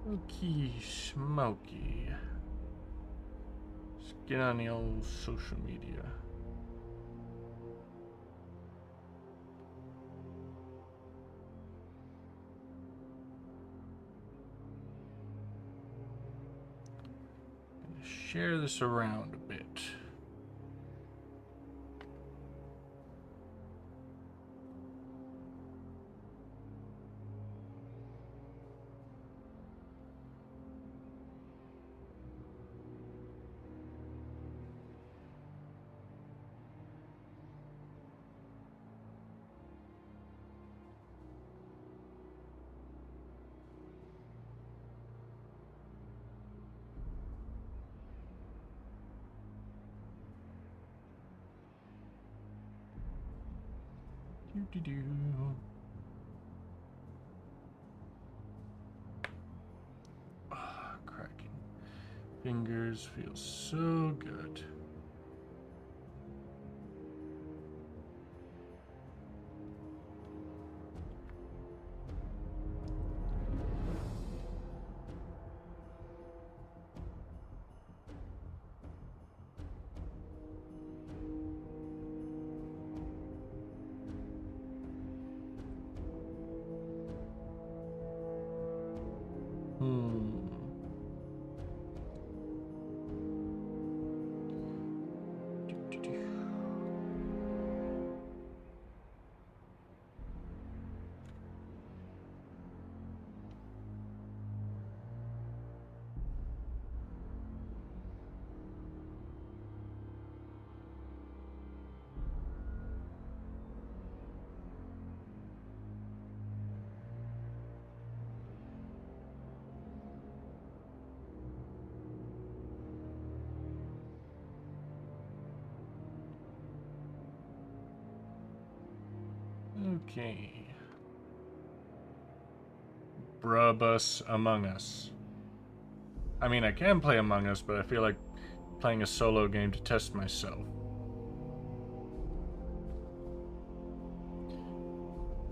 Okey smoky. Let's get on the old social media. Share this around a bit. Do-do-do. Ah, cracking. Fingers feel so good. Do-do-do. Okay. Brabus Among Us. I mean, I can play Among Us, but I feel like playing a solo game to test myself.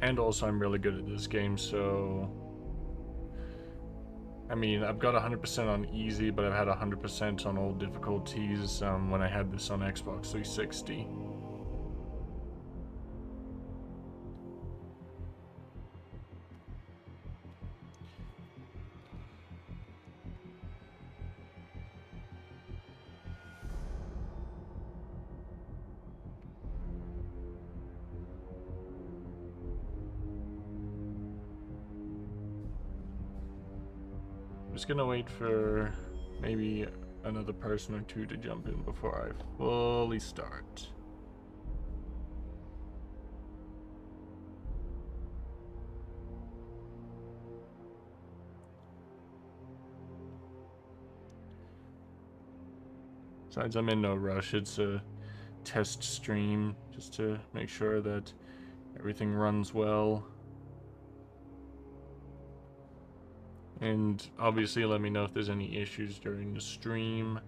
And also, I'm really good at this game, so... I mean, I've got 100% on easy, but I've had 100% on all difficulties when I had this on Xbox 360. I'm just gonna wait for maybe another person or two to jump in before I fully start. Besides, I'm in no rush. It's a test stream just to make sure that everything runs well. And obviously let me know if there's any issues during the stream.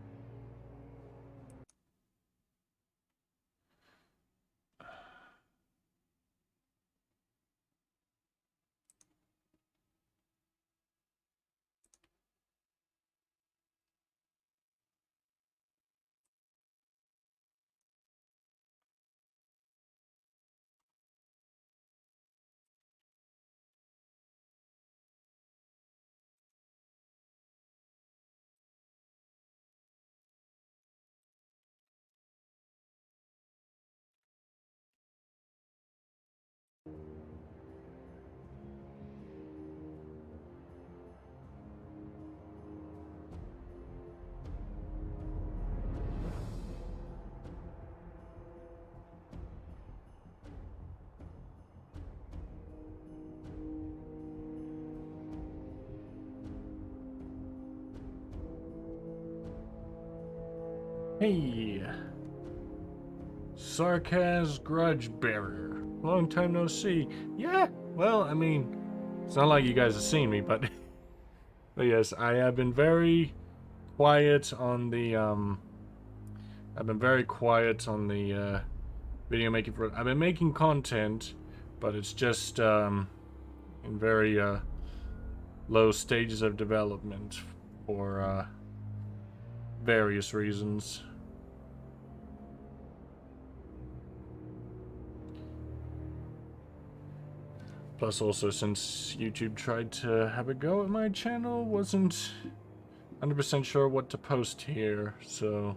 Hey, Sarkaz Grudge Bearer. Long time no see. Yeah, well, I mean, it's not like you guys have seen me, but but yes, I have been very quiet on the I've been very quiet on the video making for. I've been making content, but it's just in very low stages of development for various reasons. Plus also, since YouTube tried to have a go at my channel, wasn't 100% sure what to post here, so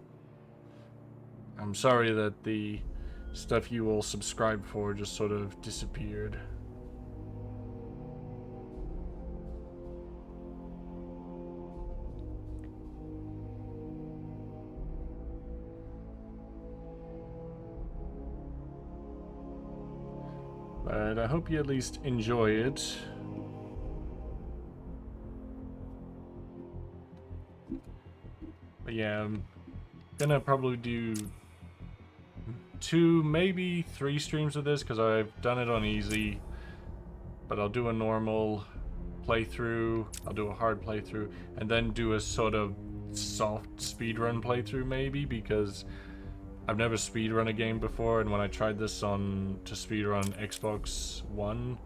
I'm sorry that the stuff you all subscribe for just sort of disappeared. But I hope you at least enjoy it. But yeah, I'm gonna probably do 2, maybe 3 streams of this because I've done it on easy. But I'll do a normal playthrough, I'll do a hard playthrough, and then do a sort of soft speedrun playthrough maybe, because I've never speedrun a game before, and when I tried this on to speedrun Xbox One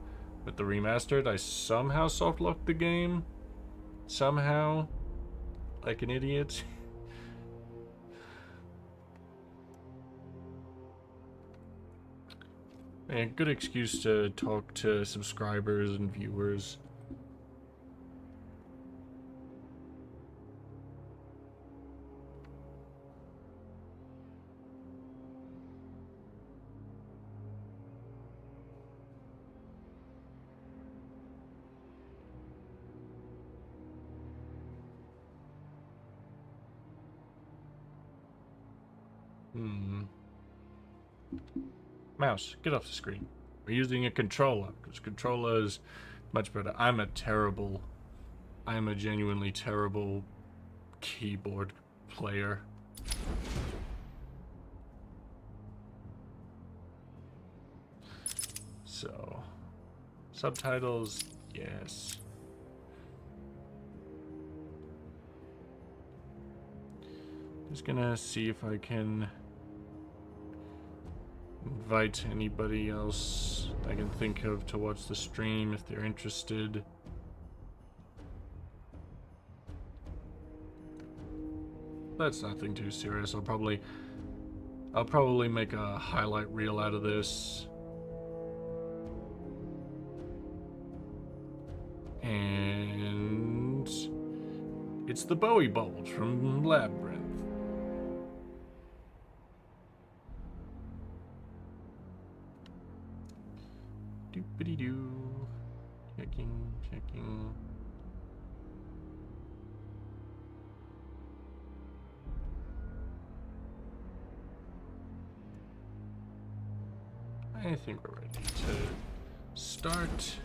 with the remastered, I somehow soft-locked the game. Somehow. Like an idiot. And good excuse to talk to subscribers and viewers. Mouse, get off the screen. We're using a controller, because controller is much better. I'm a genuinely terrible keyboard player. So, subtitles, yes. Just gonna see if I can invite anybody else I can think of to watch the stream if they're interested. That's nothing too serious. I'll probably make a highlight reel out of this. And it's the Bowie Bolt from Labyrinth. Doopity-doo. Checking. I think we're ready to start.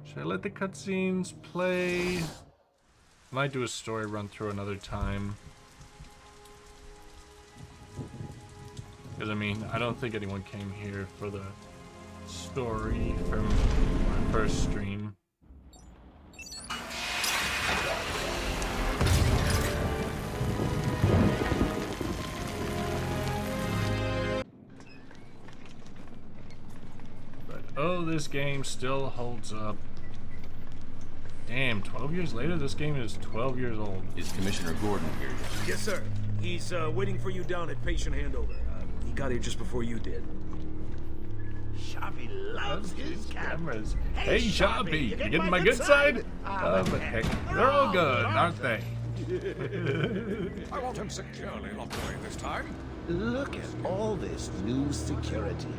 Should I let the cutscenes play? Might do a story run through another time. Because, I mean, I don't think anyone came here for the story from my first stream. But, oh, this game still holds up. Damn, 12 years later, this game is 12 years old. Is Commissioner Gordon here yet? Yes, sir. He's waiting for you down at patient handover. He got here just before you did. Sharpie loves his cameras. Hey, Sharpie, you getting my good side? Oh, but heck, they're all good, aren't they? I want him securely locked away this time. Look at all this new security.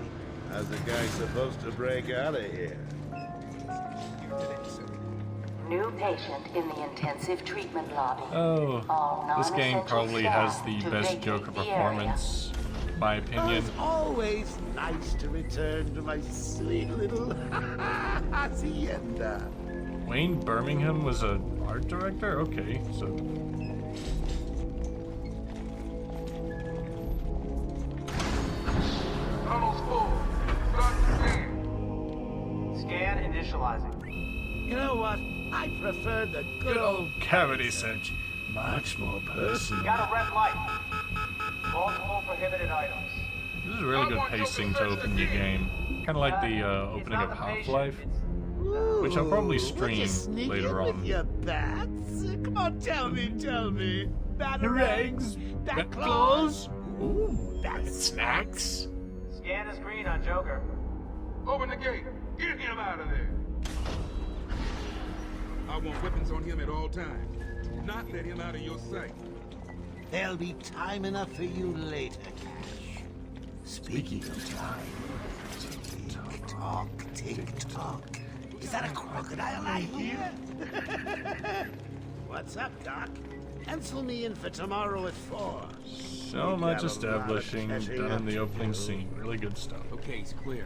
How's the guy supposed to break out of here? New patient in the intensive treatment lobby. Oh, this game probably has the best Joker performance, in my opinion. It's always nice to return to my sweet little hacienda. Wayne Birmingham was an art director? Okay, so... Tunnel's full. Start the scan initializing. You know what? I prefer the Good old cavity search. Much more personal. Got a red light. Multiple prohibited items. This is really good pacing to open your game. Kind of like the opening of Half-Life, which I'll probably stream later on. With your bats? Come on, tell me. Batarangs, bat claws, bat snacks. Scan the screen on Joker. Open the gate. Get him out of there. I want weapons on him at all times. Do not let him out of your sight. There'll be time enough for you later, Cash. Speaking of time, tick-tock. Is that a crocodile I hear? What's up, Doc? Pencil me in for tomorrow at 4. So much establishing done in the opening scene. Really good stuff. Okay, he's clear.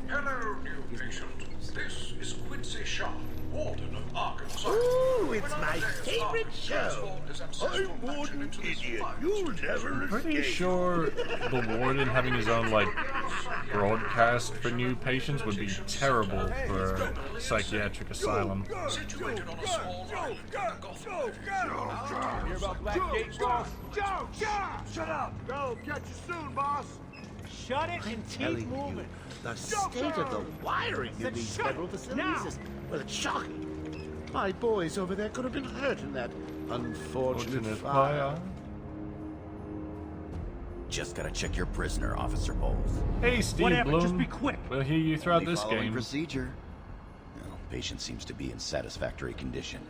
Hello, new patient. This is Quincy Sharp, Warden of Arkham Asylum. Ooh, it's my favorite show. I'm Warden Idiot. You'll never Pretty sure the warden having his own, like, broadcast for new patients would be terrible for a psychiatric asylum. Situated on a small island in the Gotham area. Hear about Black Gate, boss? Joe! Shut up! Go, catch you soon, boss! Shut it and keep moving. The state of the wiring in these federal facilities is, well, it's shocking. My boys over there could have been hurt in that unfortunate fire. Just gotta check your prisoner, Officer Bowles. Hey, Steve Whatever, Bloom. just be quick. We'll hear you throughout Only this following game. procedure. Well, patient seems to be in satisfactory condition.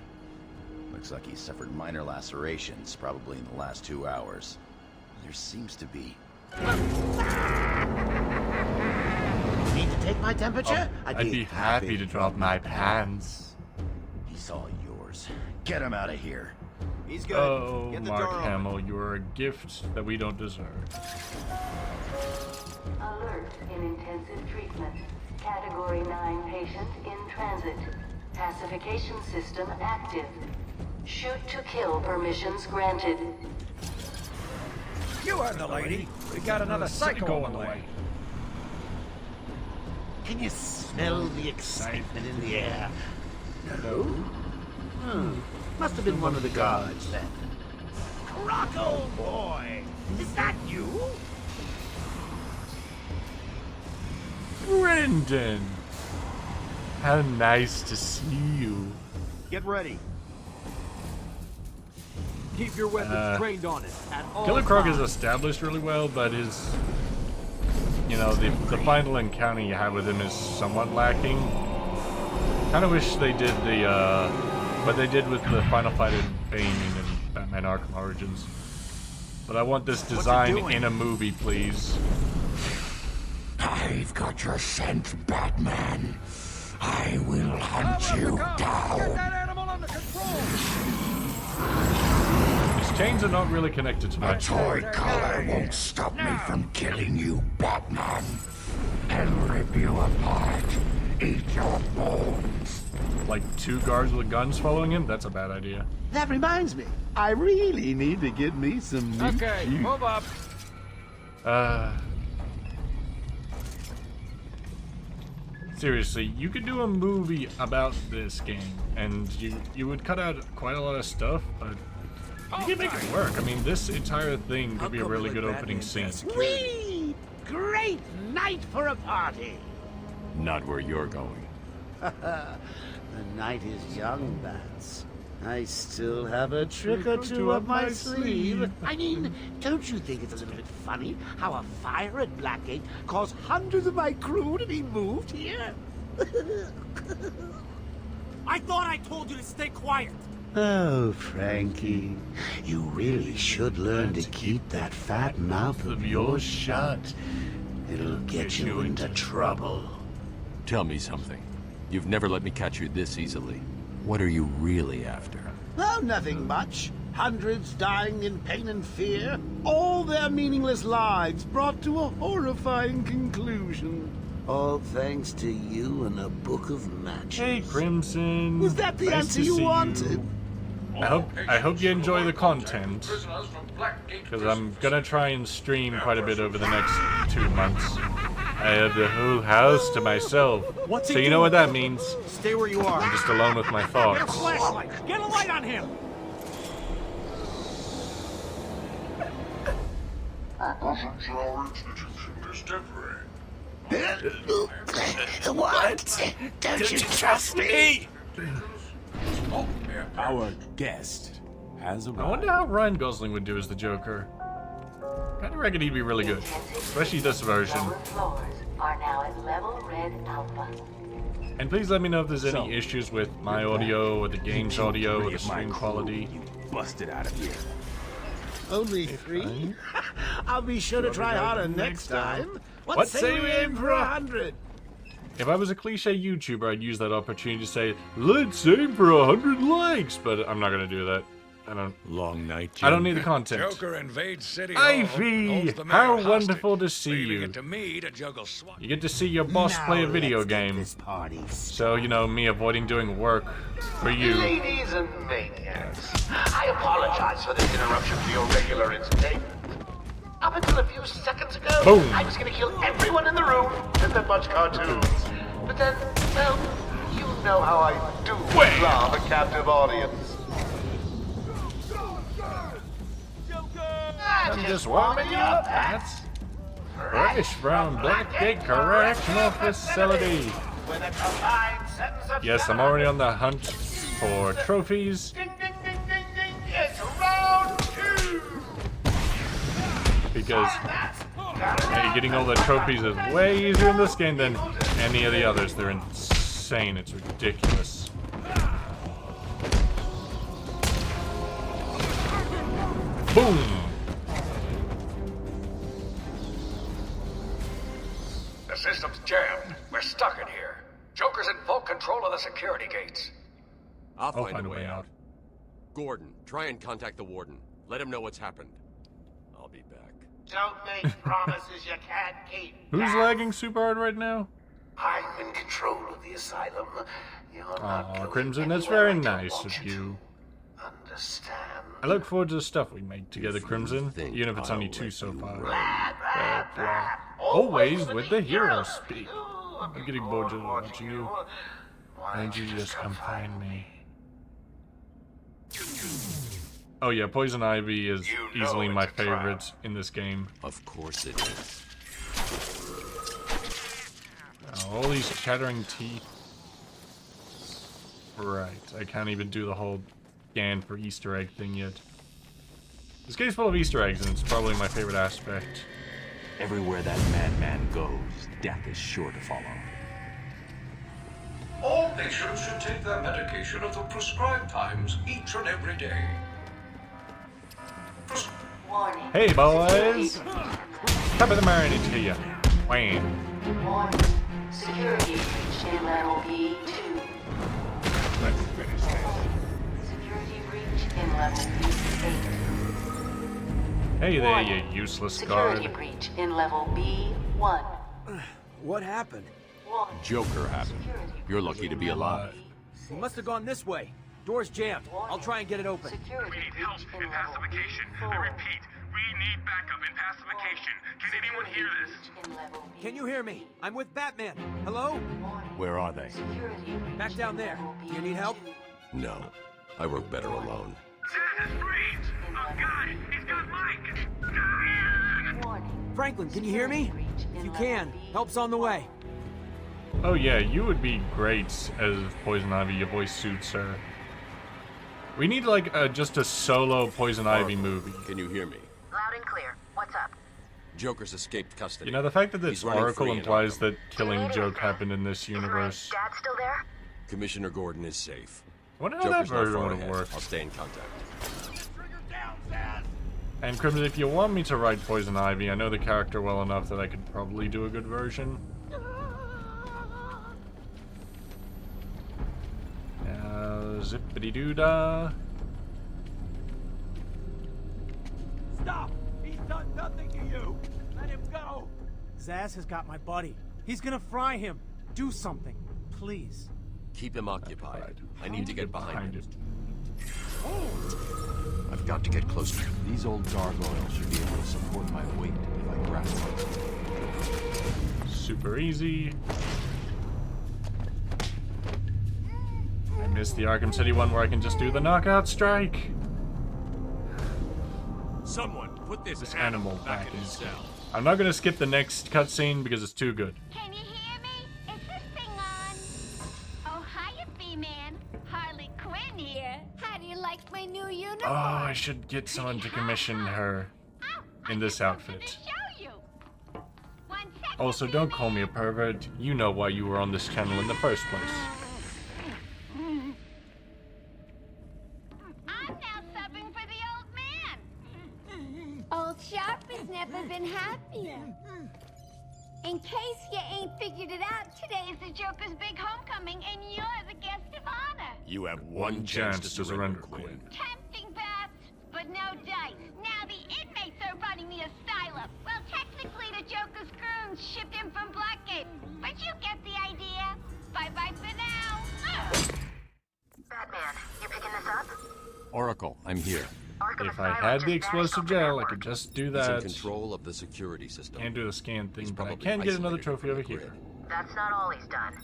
Looks like he suffered minor lacerations, probably in the last 2 hours. There seems to be... Need to take my temperature? I'd be happy to drop my pants. He's all yours. Get him out of here. He's good. Oh, Get the Mark door Hamill, you are a gift that we don't deserve. Alert in intensive treatment. Category 9 patient in transit. Pacification system active. Shoot to kill permissions granted. You heard the lady. We got another psycho on the way. Can you smell the excitement in the air? No? Must have been one of the guards then. Croc, old boy! Is that you? Brendan! How nice to see you. Get ready. Keep your weapons trained on it at all Killer Croc is times. established really well, but his, you know, the final encounter you have with him is somewhat lacking. Kind of wish they did what they did with the final fight in Bane in Batman Arkham Origins. But I want this design in a movie, please. I've got your scent, Batman. I will hunt you down. Get that animal under control. His chains are not really connected to my A toy collar won't stop me from killing you, Batman. I'll rip you apart. Eat your bones. Like 2 guards with guns following him? That's a bad idea. That reminds me. I really need to get me some new Okay, shoes. move up. Seriously, you could do a movie about this game, and you would cut out quite a lot of stuff, but you can make it work. I mean, this entire thing could be a really good opening scene. Whee! Great night for a party! Not where you're going. The night is young, Bats. I still have a trick or two up my sleeve. I mean, don't you think it's a little bit funny how a fire at Blackgate caused hundreds of my crew to be moved here? I thought I told you to stay quiet. Oh, Frankie, you really should learn to keep that fat mouth of yours shut. It'll get you into trouble. Tell me something. You've never let me catch you this easily. What are you really after? Oh, nothing much. Hundreds dying in pain and fear. All their meaningless lives brought to a horrifying conclusion. All thanks to you and a book of matches. Hey, Crimson. Was that the Nice answer to you see wanted? I hope you enjoy the content, because I'm gonna try and stream quite a bit over the next 2 months. I have the whole house to myself, What's he so you know doing? what that means. Stay where you are. I'm just alone with my Get a thoughts. flashlight. Get a light on him. Our passenger institution is temporary. What? Don't you trust me? Our guest has I arrived. wonder how Ryan Gosling would do as the Joker. Kinda reckon he'd be really good. Especially this version. Lower floors are now at level red alpha. And please let me know if there's any issues with my audio, or the game's audio, or the stream quality. Busted out of here. Only 3? I'll be sure to try harder next time. What say we aim for 100? If I was a cliche YouTuber, I'd use that opportunity to say, let's aim for 100 likes, but I'm not gonna do that. Long night. I don't need the content. Joker invades City Hall. Ivy, holds the mayor how hostage, wonderful to see leaving you. it to me to juggle SWAT. You get to see your boss play a video game. So, you know, me avoiding doing work for you. Ladies and maniacs, I apologize for this interruption to your regular entertainment. Up until a few seconds ago, Boom. I was going to kill everyone in the room and then watch cartoons. But then, well, you know how I do love a captive audience. I'm just warming you up, that's fresh from Blackgate Correctional Facility. With a combined sentence of Yes, I'm already on the hunt for trophies. Ding, ding, ding, ding, ding. It's round 2. Because hey, getting all the trophies is way easier in this game than any of the others. They're insane. It's ridiculous. Boom! The system's jammed. We're stuck in here. Joker's in full control of the security gates. I'll find a way out. Gordon, try and contact the warden. Let him know what's happened. I'll be back. Don't make promises you can't keep. Who's lagging super hard right now? I'm in control of the asylum. You're not Aw, going Crimson, that's anywhere very I don't nice want of you you. to. Understand? I look forward to the stuff we make together, Crimson, even if it's only 2 so far. Always with the hero speak. I'm getting bored just watching you. Why don't you just come find me? Oh yeah, Poison Ivy is easily my favorite in this game. Of course it is. Oh, all these chattering teeth. Right, I can't even do the whole scan for Easter egg thing yet. This game's full of Easter eggs, and it's probably my favorite aspect. Everywhere that madman goes, death is sure to follow. All patients should take their medication at the prescribed times each and every day. Warning. Hey boys! Top of the morning to you. Wham. Warning. Security breach in level B2. Let's finish this. Security breach in level B8. Hey there, you useless guard. Security breach in level B1. What happened? Warning. Joker happened. You're lucky to be alive. He must have gone this way. Door's jammed. I'll try and get it open. Security We need help breach in pacification. I repeat, we need backup in pacification. Can anyone hear this? Can you hear me? I'm with Batman. Hello? Where are they? Back down there. Do you need help? No. I work better alone. This is great! Oh God, he's got Mike! Franklin, can you hear me? If you can, help's on the way. Oh yeah, you would be great as Poison Ivy. Your voice suits her. We need like just a solo Poison Ivy movie. Can you hear me? Loud and clear. What's up? Joker's escaped custody. You know, the fact that He's this running Oracle free in implies Arkham. that killing Joke happened in this universe. Dad still there? Commissioner Gordon is safe. I wonder how that Joker's not version far would have ahead. worked. I'll stay in contact. And Crimson, if you want me to write Poison Ivy, I know the character well enough that I could probably do a good version. Zippity-doo-dah. Stop! He's done nothing to you! Let him go! Zaz has got my buddy. He's gonna fry him. Do something, please. Keep him occupied. I need to get behind him. I've got to get closer. These old gargoyles should be able to support my weight if I grab them. Super easy. I missed the Arkham City one where I can just do the knockout strike. Someone put this This animal back in his his cell. I'm not gonna skip the next cutscene because it's too good. Can you hear me? Is this thing on? Oh, hiya, B-Man. Harley Quinn here. How do you like my new uniform? Oh, I should get someone to commission her in this outfit. Also, don't call me a pervert. You know why you were on this channel in the first place. I'm now subbing for the old man. Old Sharp has never been happier. In case you ain't figured it out, today is the Joker's big homecoming, and you're the guest of honor. You have one chance to surrender, Quinn. Tempting, Bats, but no dice. Now the inmates are running the asylum. Well, technically the Joker's goons shipped in from Blackgate, but you get the idea. Bye-bye for now. Batman, you picking this up? Oracle, I'm here. Arkham If I Asylum had just the vanished explosive off the gel, I network. could just do He's that. in control of the security system. Can't do the scan thing, He's but I probably can get another isolated trophy from over the here. grid. That's not all he's done.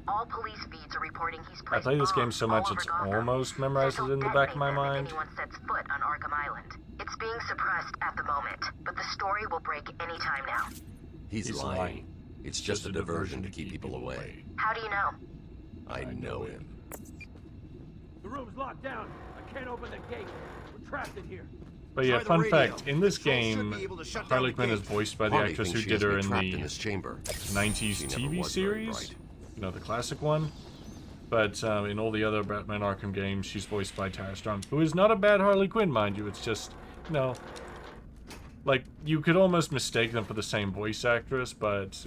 All police feeds are reporting he's I placed play this game bombs so all much over it's Gotham. almost memorized Says in he'll the back of my detonate them mind. if anyone sets foot on Arkham Island. It's being suppressed at the moment, but the story will break any time now. He's lying. It's just a diversion to keep people away. How do you know? I know him. The room's locked down. I can't open the gate. We're trapped in here. But yeah, Try the fun radio. fact, in this Control should game, be able to shut down Harley the Quinn is gate. voiced by the Harley actress who thinks she did has her me in trapped the in this chamber. 90s She never TV was very series. bright. You know, the classic one. But in all the other Batman Arkham games, she's voiced by Tara Strong, who is not a bad Harley Quinn, mind you. It's just, you know, like, you could almost mistake them for the same voice actress, but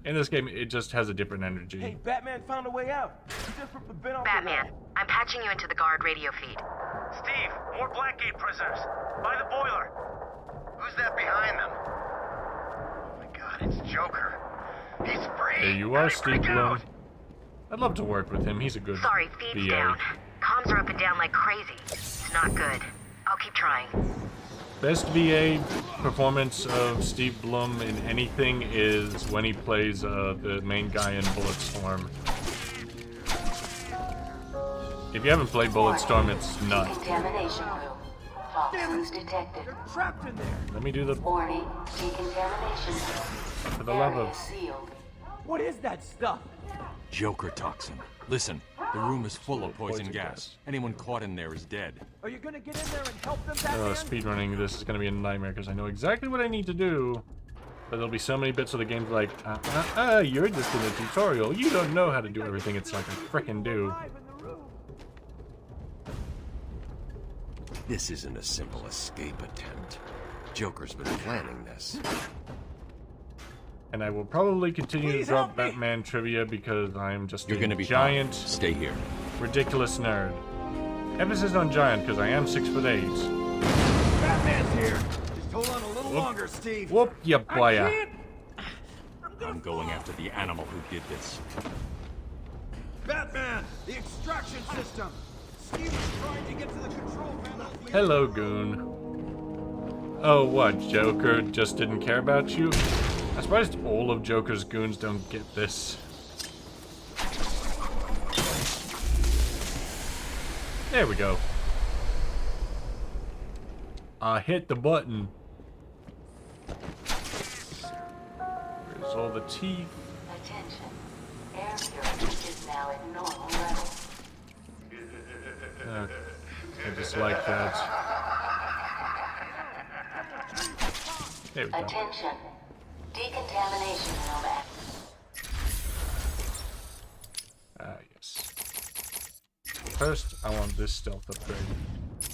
in this game, it just has a different energy. Hey, Batman found a way out. He just ripped the bin off Batman, I'm patching you into the guard radio feed. Steve, more Blackgate prisoners. By the boiler. Who's that behind them? Oh my god, it's Joker. He's free. There you are, Steve Bloom. I'd love to work with him. He's a good Sorry, feed's VA. down. Comms are up and down like crazy. It's not good. I'll keep trying. Best VA performance of Steve Blum in anything is when he plays the main guy in Bulletstorm. If you haven't played Bulletstorm, it's nuts. Decontamination room. Toxins detected. Trapped in there. Let me do the... Warning, decontamination For room. the love Area of... sealed. What is that stuff? Joker toxin. Listen, the room is full of poison gas. Anyone caught in there is dead. Are you gonna get in there and help them, Batman? Speedrunning this is going to be a nightmare because I know exactly what I need to do. But there'll be so many bits of the game like, you're just in a tutorial. You don't know how to do everything it's like I frickin' do. This isn't a simple escape attempt. Joker's been planning this. And I will probably continue to drop Batman trivia because I'm just You're a gonna be giant, fine. Stay here. ridiculous nerd. Emphasis on giant because I am 6'8". Batman's here. Just hold on a little longer, Steve. Whoop, ya boya. I'm going after the animal who did this. Batman, the extraction system. Steve is trying to get to the control panel. Hello, goon. Oh, what, Joker just didn't care about you? I'm surprised all of Joker's goons don't get this. There we go. I hit the button. There's all the teeth. Attention. Air purity is now at normal level. I just like that. There we go. Attention. Decontamination room active. Yes. First, I want this stealth upgrade.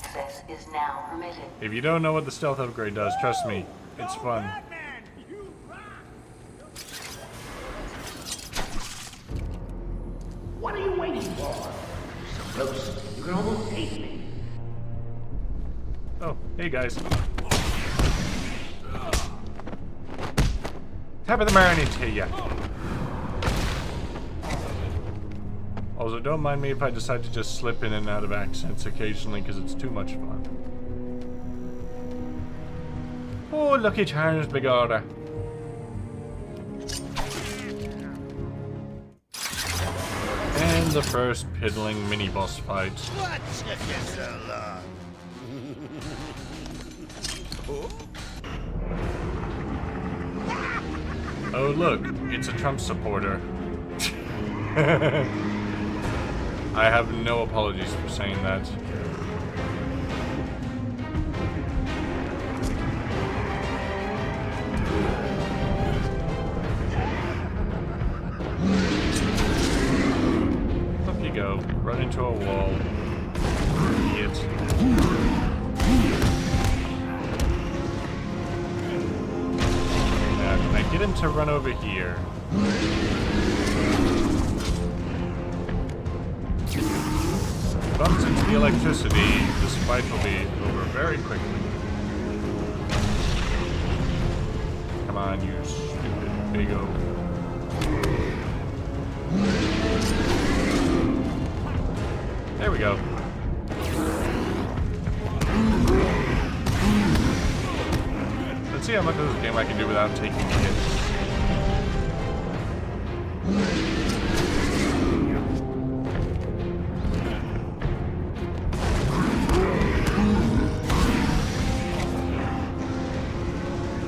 Access is now permitted. If you don't know what the stealth upgrade does, trust me, it's fun. What are you waiting for? So close, you can almost taste me. Oh, hey guys. Top of the morning to ya. Also, don't mind me if I decide to just slip in and out of accents occasionally because it's too much fun. Oh, Lucky Charms, big order. And the first piddling mini-boss fight. What took you so long? Oh look, it's a Trump supporter. I have no apologies for saying that. Up you go. Run into a wall. Idiot. Now, can I get him to run over here? Bumps into the electricity, this fight will be over very quickly. Come on, you stupid big O. There we go. Let's see how much of this game I can do without taking hits.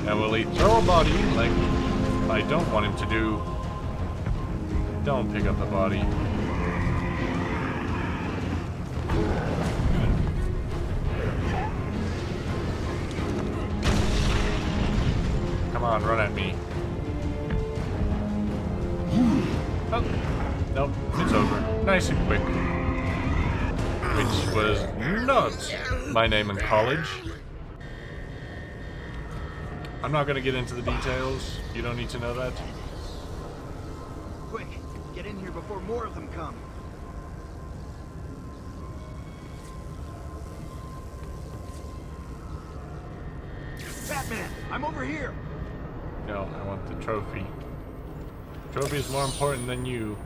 Now will he throw a body like I don't want him to do? Don't pick up the body. Come on, run at me. Oh, nope, it's over. Nice and quick. Which was not my name in college. I'm not gonna get into the details. You don't need to know that. Quick, get in here before more of them come. Batman, I'm over here. No, I want the trophy. Trophy is more important than you.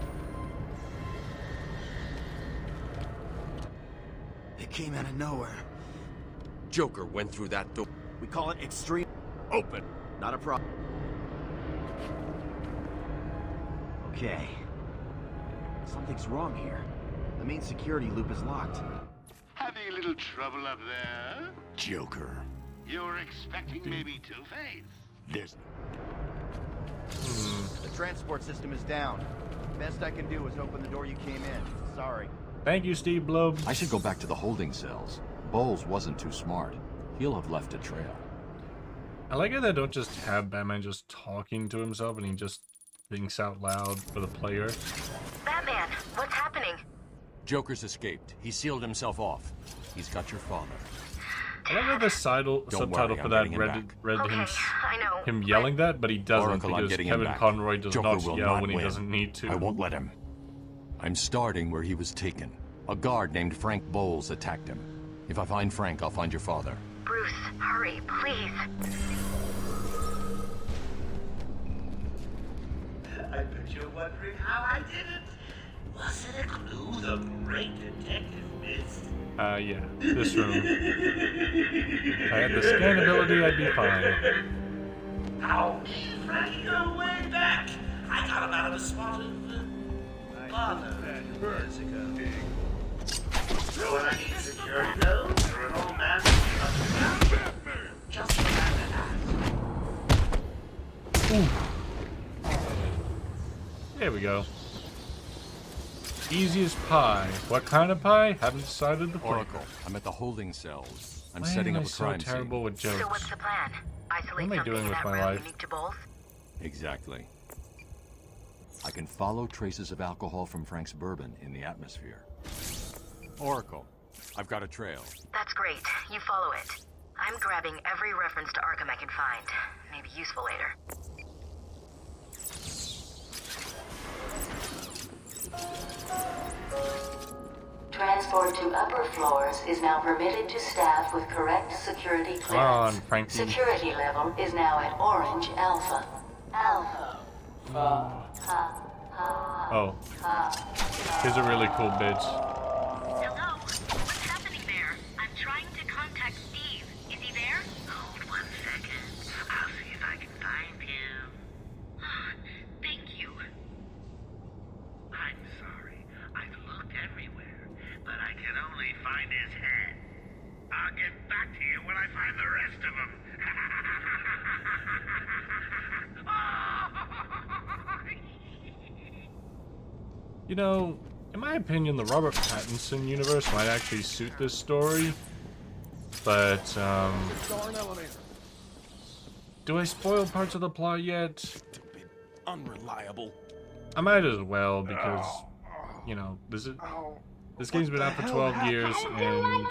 It came out of nowhere. Joker went through that door. We call it extreme. Open. Not a problem. Okay. Something's wrong here. The main security loop is locked. Having a little trouble up there? Joker. You were expecting maybe Two-Face? There's... The transport system is down. Best I can do is open the door you came in. Sorry. Thank you, Steve Blob. I should go back to the holding cells. Bowles wasn't too smart. He'll have left a trail. I like how they don't just have Batman just talking to himself and he just thinks out loud for the player. Batman, what's happening? Joker's escaped. He sealed himself off. He's got your father. I like how the subtitle for that read him yelling that, but he doesn't Oracle, because Kevin Conroy does not yell when he doesn't need to. I won't let him. I'm starting where he was taken. A guard named Frank Bowles attacked him. If I find Frank, I'll find your father. Bruce, hurry, please. I bet you're wondering how I did it. Was it a clue the great detective missed? Yeah, this room. If I had the scan ability, I'd be fine. Ouch! Frank, go way back. I got him out of a spot of bother years ago. So when I need security though, for an old man just There we go. Easy as pie. What kind of pie? Haven't decided the Oracle, I'm at the holding cells. I'm Why setting am up I a crime so terrible scene. with jokes? So what's the plan? Isolate What am I something doing in with that my room life? unique to both? Exactly. I can follow traces of alcohol from Frank's bourbon in the atmosphere. Oracle, I've got a trail. That's great. You follow it. I'm grabbing every reference to Arkham I can find. Maybe useful later. Transport to upper floors is now permitted to staff with correct security clearance. Come on, Frankie. Security level is now at Orange Alpha. Alpha. Oh. Here's a really cool bit. Hello? What's happening there? I'm trying to contact Steve. Is he there? Hold 1 second. I'll see if I can find him. Thank you. I'm sorry. I've looked everywhere, but I can only find his head. I'll get back to you when I find the rest of them. You know, in my opinion, the Robert Pattinson universe might actually suit this story. But, do I spoil parts of the plot yet? Unreliable. I might as well, because, you know, this game's been out for 12 years, and...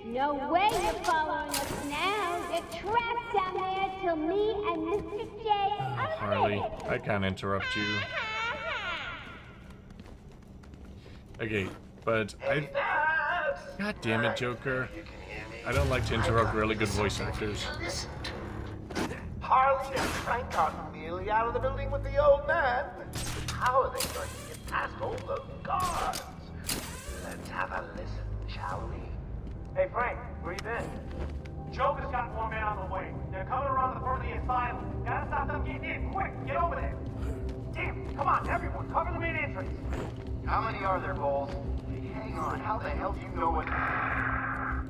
No way you're following us now. You're trapped down there till me and Mr. J are Harley, I can't interrupt you. Okay, but God damn it, Joker. I don't like to interrupt really good voice actors. Harley and Frank are nearly out of the building with the old man. How are they going to get past all those guards? Let's have a listen, shall we? Hey, Frank, where you been? Joker's got more men on the way. They're coming around the front of the asylum. Gotta stop them getting in. Quick, get over there. Damn, come on, everyone, cover the main entrance. How many are there, Bowles? Hang on, how the hell do you know what...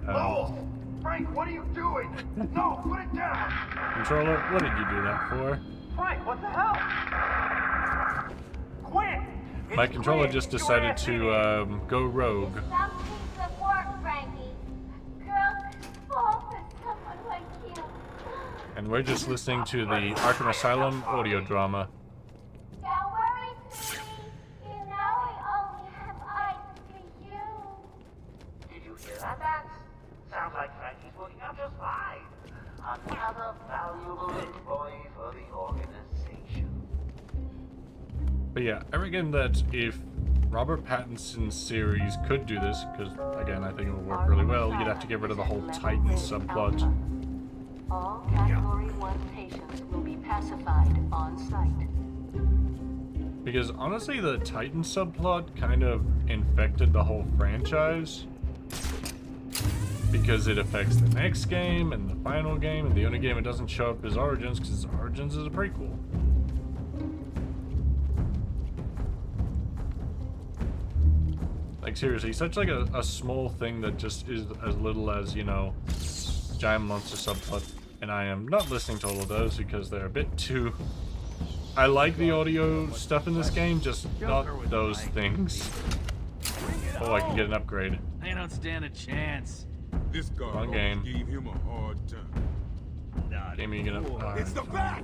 Bowles! Frank, what are you doing? No, put it down! Controller, what did you do that for? Frank, what the hell? Quinn! My controller just decided to go rogue. Some piece of work, Frankie. Girls fall for someone like you. And we're just listening to the Arkham Asylum audio drama. Don't worry, sweetie. You know we only have eyes for you. Did you hear that, Bats? Sounds like Frankie's working out just fine. Another valuable employee for the organization. But yeah, I reckon that if Robert Pattinson's series could do this, because again, I think it would work really well, you'd have to get rid of the whole Titan subplot. All Category 1 patients will be pacified on site. Because honestly, the Titan subplot kind of infected the whole franchise. Because it affects the next game and the final game, and the only game it doesn't show up is Origins, because Origins is a prequel. Like seriously, such like a small thing that just is as little as, you know, giant monster subplot. And I am not listening to all of those because they're a bit too... I like the audio stuff in this game, just not those things. Oh, I can get an upgrade. They don't stand a chance. This guy Wrong game. gave him a hard time. Gave me an upgrade. It's the bat!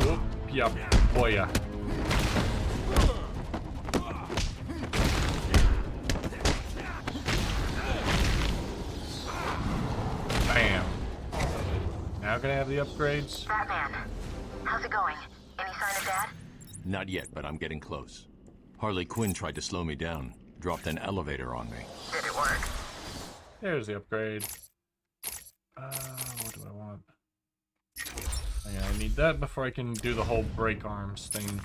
Oh, yeah, boy, yeah. Bam. Now can I have the upgrades? Batman, how's it going? Any sign of Dad? Not yet, but I'm getting close. Harley Quinn tried to slow me down. Dropped an elevator on me. Did it work? There's the upgrade. What do I want? Yeah, I need that before I can do the whole break arms thing.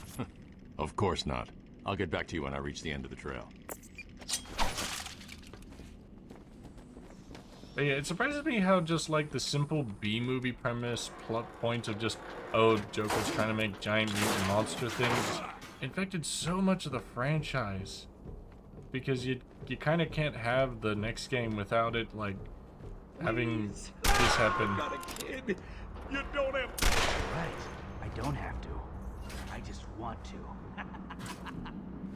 Of course not. I'll get back to you when I reach the end of the trail. But yeah, it surprises me how just like the simple B-movie premise plot point of just, oh, Joker's trying to make giant mutant monster things infected so much of the franchise. Because you kind of can't have the next game without it, like, having this happen. Got a kid. You don't have... Right. I don't have to. I just want to.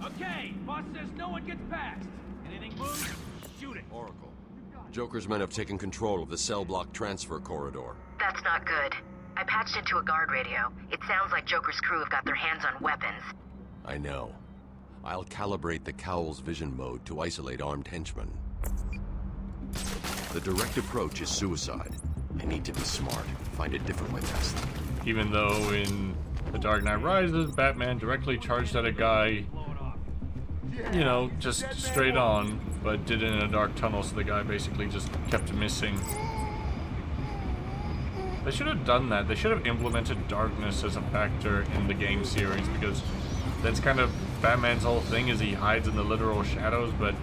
Okay, boss says no one gets past. Anything moves, shoot it. Oracle. Joker's men have taken control of the cell block transfer corridor. That's not good. I patched into a guard radio. It sounds like Joker's crew have got their hands on weapons. I know. I'll calibrate the Cowl's vision mode to isolate armed henchmen. The direct approach is suicide. I need to be smart. Find a different way past them. Even though in The Dark Knight Rises, Batman directly charged at a guy, you know, just straight on, but did it in a dark tunnel, so the guy basically just kept missing. They should have done that. They should have implemented darkness as a factor in the game series, because that's kind of Batman's whole thing, is he hides in the literal shadows, but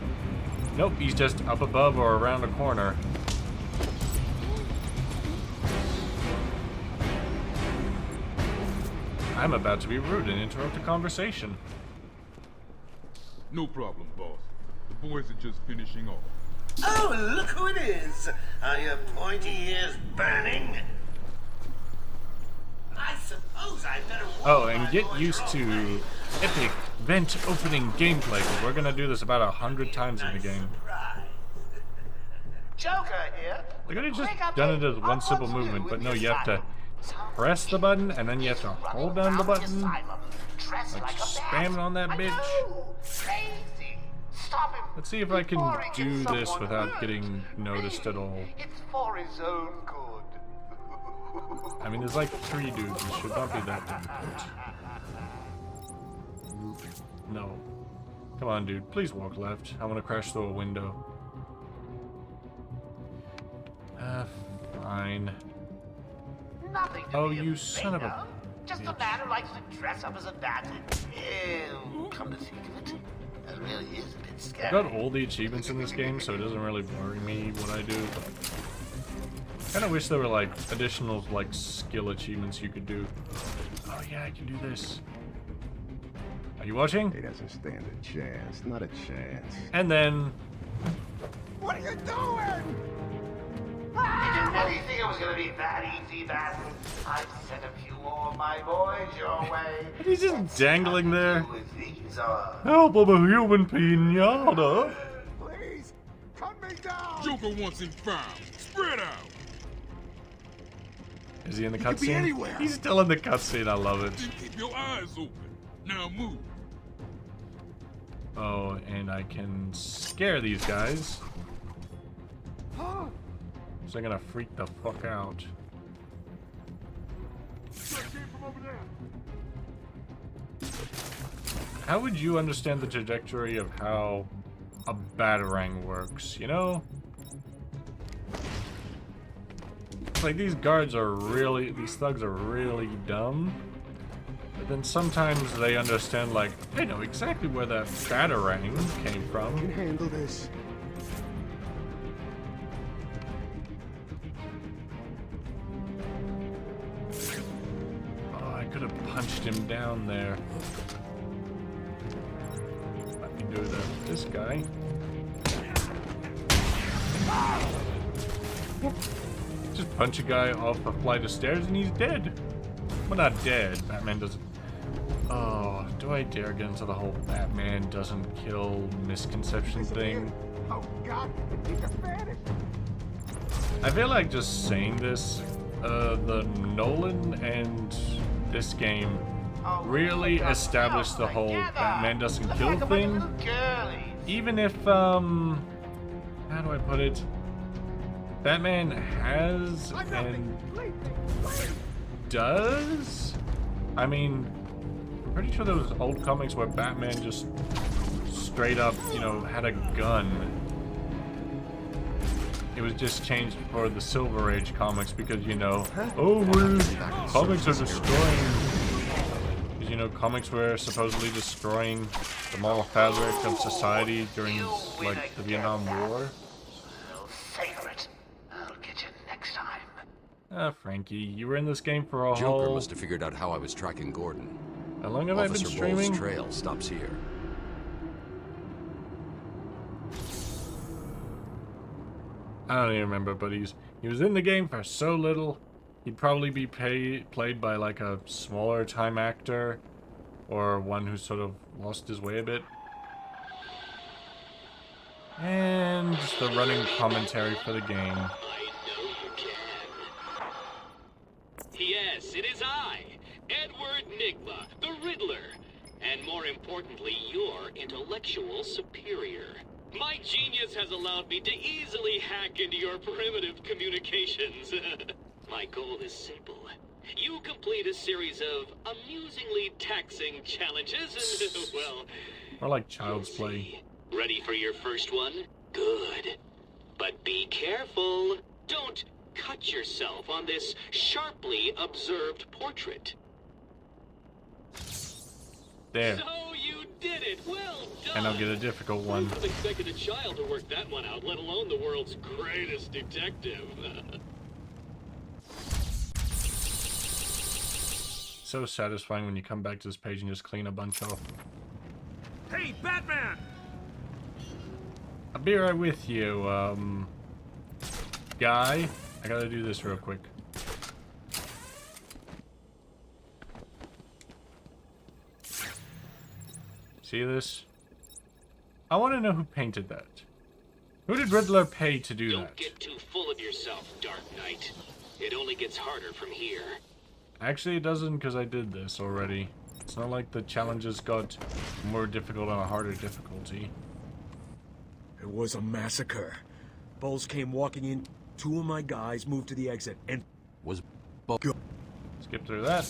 nope, he's just up above or around a corner. I'm about to be rude and interrupt the conversation. No problem, boss. The boys are just finishing off. Oh, look who it is! Are your pointy ears burning? I suppose I better warn Oh, and my get boys used are to epic vent opening gameplay, because we're gonna do this about 100 times in the game. Joker here. They could have just done it as one simple movement, but no, you have to press the button, and then you have to hold down the button, like spam it on that bitch. Let's see if I can do this without getting noticed at all. It's for his own good. I mean, there's like 3 dudes, it should not be that difficult. No. Come on, dude, please walk left. I want to crash through a window. Fine. Nothing to Oh, be you afraid son of a... Just a man who likes to dress up as a bat. Ew, come to think of it, that really is a bit I scary. got all the achievements in this game, so it doesn't really worry me what I do. Kind of wish there were like additional like skill achievements you could do. Oh yeah, I can do this. Are you watching? He doesn't stand a chance. Not a chance. And then... What are you doing? Did you really think it was gonna be that easy, Bat? I've sent a few more of my boys your way. He's just dangling there. These Help, I'm a human pinata. Please, cut me down. Joker wants him found. Spread out. Is he in the He could be cutscene? anywhere. He's still in the cutscene, I love it. Then keep your eyes open. Now move. Oh, and I can scare these guys. So I'm gonna freak the fuck out. How would you understand the trajectory of how a batarang works, you know? It's like these guards are really, these thugs are really dumb. But then sometimes they understand, like, I know exactly where that batarang came from. I can handle this. Oh, I could have punched him down there. I can do that with this guy. Just punch a guy off a flight of stairs and he's dead. Well, not dead. Batman doesn't... Oh, do I dare get into the whole Batman doesn't kill misconception thing? Oh God, he's a Spanish. I feel like just saying this, the Nolan and this game really established the whole Batman doesn't kill thing. Even if, how do I put it? Batman has and does? I mean, I'm pretty sure there was old comics where Batman just straight up, you know, had a gun. It was just changed for the Silver Age comics because, you know, comics are destroying. Because, you know, comics were supposedly destroying the moral fabric of society during, like, the Vietnam War. Frankie, you were in this game for a Joker whole... must have figured out how I was tracking Gordon. How long have I been streaming? Officer Bowles' trail stops here. I don't even remember, but he was in the game for so little. He'd probably be played by like a smaller time actor or one who sort of lost his way a bit. And just the running commentary for the game. Yes, it is I, Edward Nigma, the Riddler, and more importantly, your intellectual superior. My genius has allowed me to easily hack into your primitive communications. My goal is simple. You complete a series of amusingly taxing challenges and, well... Or like Child's Play. Ready for your first one? Good. But be careful. Don't cut yourself on this sharply observed portrait. There. So you did it. Well done. And I'll get a difficult one. I expected a child to work that one out, let alone the world's greatest detective. so satisfying when you come back to this page and just clean a bunch off. Hey, Batman! I'll be right with you, guy. I gotta do this real quick. See this? I want to know who painted that. Who did Riddler pay to do that? Don't get too full of yourself, Dark Knight. It only gets harder from here. Actually, it doesn't, because I did this already. It's not like the challenges got more difficult on a harder difficulty. It was a massacre. Bowles came walking in. 2 of my guys moved to the exit and was skip through that.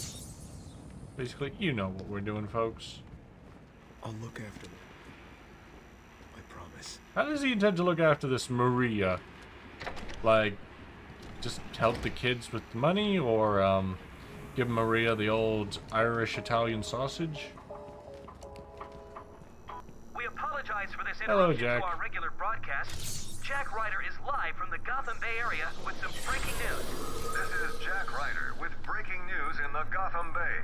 Basically, you know what we're doing, folks. I'll look after them. I promise. How does he intend to look after this Maria? Like, just help the kids with money, or give Maria the old Irish-Italian sausage? We apologize for this Hello, interruption Jack. to our regular broadcast. Jack Ryder is live from the Gotham Bay Area with some breaking news. This is Jack Ryder with breaking news in the Gotham Bay.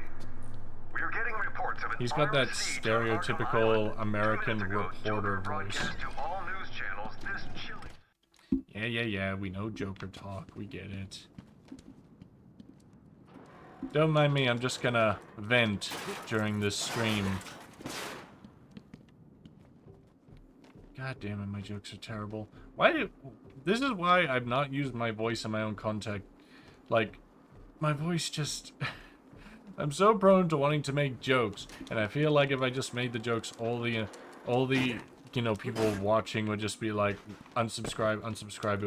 We are getting reports of an He's got that armed siege on Arkham stereotypical Island. American 2 minutes ago, reporter Joker voice. broadcast to all news channels this chilling. Yeah, we know Joker talk. We get it. Don't mind me, I'm just gonna vent during this stream. God damn it, my jokes are terrible. This is why I've not used my voice in my own content. Like, my voice just... I'm so prone to wanting to make jokes, and I feel like if I just made the jokes, all the you know, people watching would just be like, unsubscribe, unsubscribe.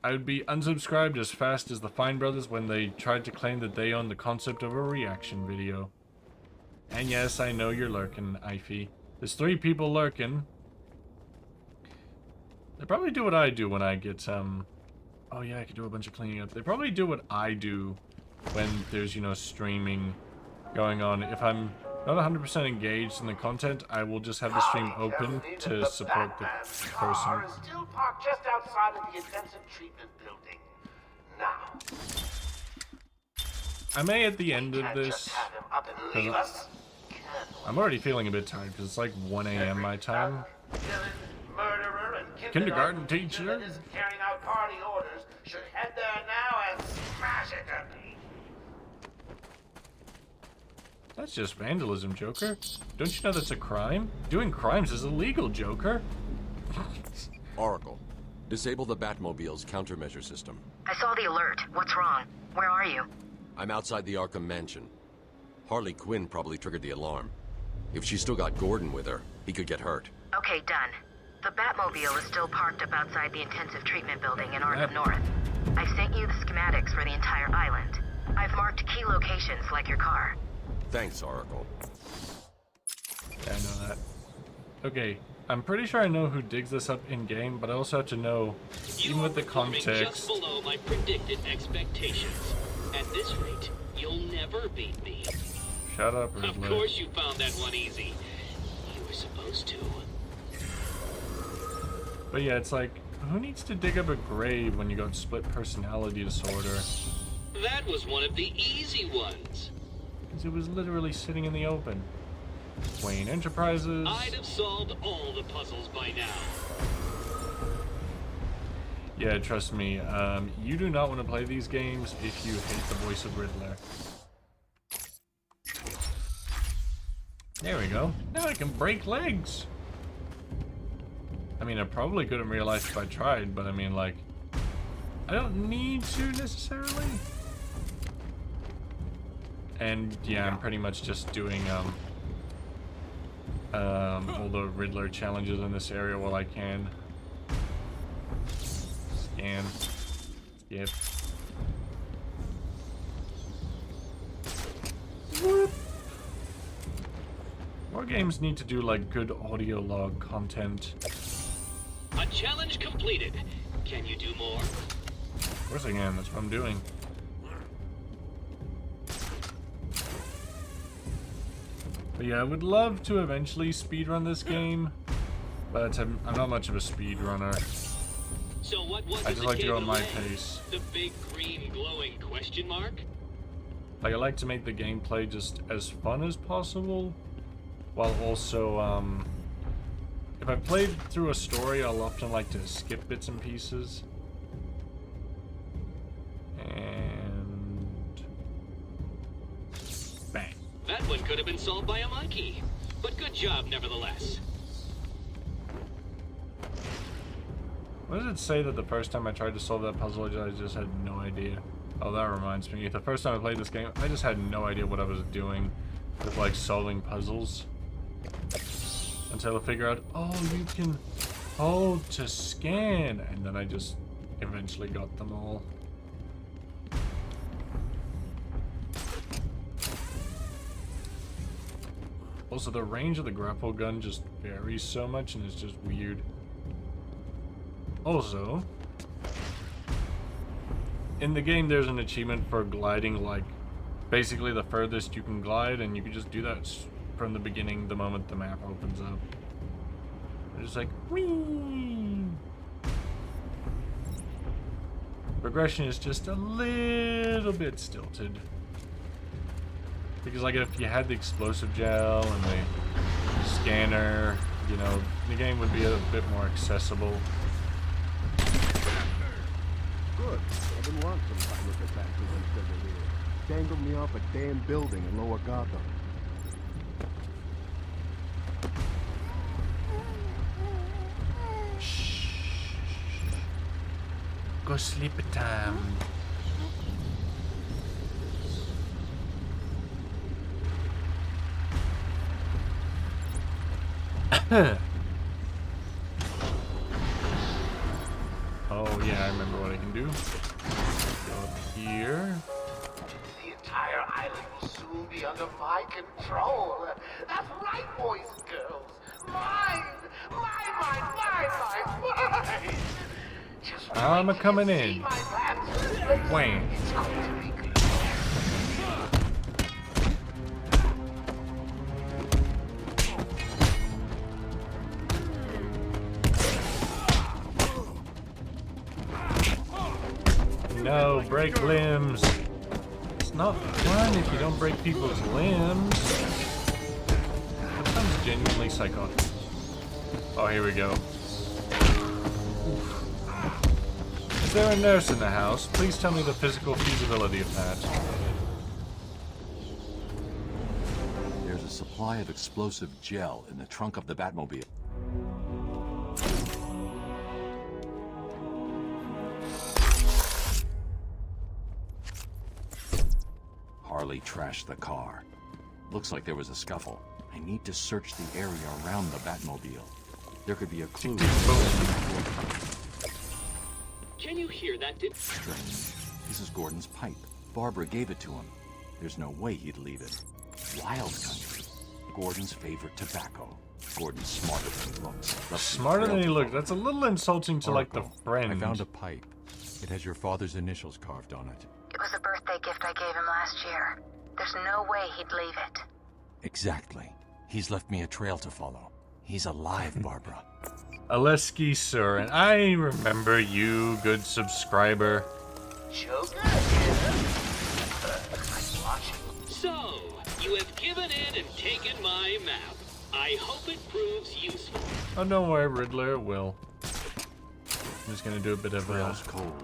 I would be unsubscribed as fast as the Fine Brothers when they tried to claim that they own the concept of a reaction video. And yes, I know you're lurking, Ify. There's 3 people lurking. They probably do what I do when I get, oh yeah, I could do a bunch of cleaning up. They probably do what I do when there's, you know, streaming going on. If I'm not 100% engaged in the content, I will just have the stream open to support the person. Car is still parked just outside of the intensive treatment building. Now. I may at the end of this... I'm already feeling a bit tired because it's like 1 a.m. my time. Murderer and Kindergarten teacher? isn't carrying out party orders should head there now and smash it at me. That's just vandalism, Joker. Don't you know that's a crime? Doing crimes is illegal, Joker. Oracle, disable the Batmobile's countermeasure system. I saw the alert. What's wrong? Where are you? I'm outside the Arkham Mansion. Harley Quinn probably triggered the alarm. If she's still got Gordon with her, he could get hurt. Okay, done. The Batmobile is still parked up outside the intensive treatment building in Arkham North. I sent you the schematics for the entire island. I've marked key locations like your car. Thanks, Oracle. Yeah, I know that. Okay, I'm pretty sure I know who digs this up in-game, but I also have to know, even with the context... Just below my predicted expectations. At this rate, you'll never beat me. Shut up, Of Riddler. course you found that one easy. You were supposed to. But yeah, it's like, who needs to dig up a grave when you got split personality disorder? That was one of the easy ones. Because it was literally sitting in the open. Wayne Enterprises. I'd have solved all the puzzles by now. Yeah, trust me, you do not want to play these games if you hate the voice of Riddler. There we go. Now I can break legs! I mean, I probably could in real life if I tried, but I mean, like, I don't need to necessarily. And yeah, I'm pretty much just doing, all the Riddler challenges in this area while I can. Scan. Skip. Whoop. More games need to do like good audio log content. A challenge completed. Can you do more? Of course I can, that's what I'm doing. But yeah, I would love to eventually speedrun this game, but I'm not much of a speedrunner. So what was I just like to go at my pace. The big green glowing question Question mark? Like, I like to make the gameplay just as fun as possible, while also, if I played through a story, I'll often like to skip bits and pieces. And... bang. That one could have been solved by a monkey. But good job, nevertheless. What does it say that the first time I tried to solve that puzzle, I just had no idea? Oh, that reminds me. The first time I played this game, I just had no idea what I was doing with, like, solving puzzles. Until I figure out, oh, you can hold to scan. And then I just eventually got them all. Also, the range of the grapple gun just varies so much and it's just weird. Also, in the game there's an achievement for gliding, like, basically the furthest you can glide, and you can just do that from the beginning the moment the map opens up. It's just like, whee! Progression is just a little bit stilted. Because, like, if you had the explosive gel and the scanner, you know, the game would be a bit more accessible. Good. I've been wanting some pilot attackers instead of here. Dangled me off a damn building in Lower Gotham. Shh. Go sleep time. Oh yeah, I remember what I can do. Go up here. The entire island will soon be under my control. That's right, boys and girls. Mine! Mine! Just I'm a coming in. my plans. Wham. It's going to be good. No, break limbs. It's not fun if you don't break people's limbs. That sounds genuinely psychotic. Oh, here we go. Is there a nurse in the house? Please tell me the physical feasibility of that. There's a supply of explosive gel in the trunk of the Batmobile. Harley trashed the car. Looks like there was a scuffle. I need to search the area around the Batmobile. There could be a clue. Can you hear that? Strange. This is Gordon's pipe. Barbara gave it to him. There's no way he'd leave it. Wild country. Gordon's favorite tobacco. Gordon's smarter than he looks. Smarter than he looks. That's a little insulting to, like, the friend. I found a pipe. It has your father's initials carved on it. It was a birthday gift I gave him last year. There's no way he'd leave it. Exactly. He's left me a trail to follow. He's alive, Barbara. Aleski, sir, and I remember you, good subscriber. Joker? So, you have given in and taken my map. I hope it proves useful. Oh, don't worry, Riddler, it will. I'm just gonna do a bit of Trail's cold.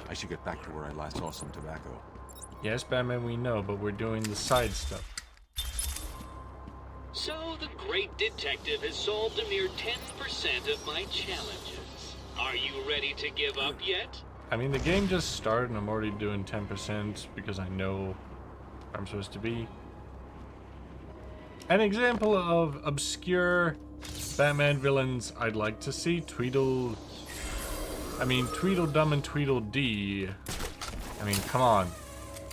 I should get back to where I last saw some tobacco. Yes, Batman, we know, but we're doing the side stuff. So, the great detective has solved a mere 10% of my challenges. Are you ready to give up yet? I mean, the game just started and I'm already doing 10% because I know where I'm supposed to be. An example of obscure Batman villains I'd like to see, Tweedledum and Tweedledee. I mean, come on.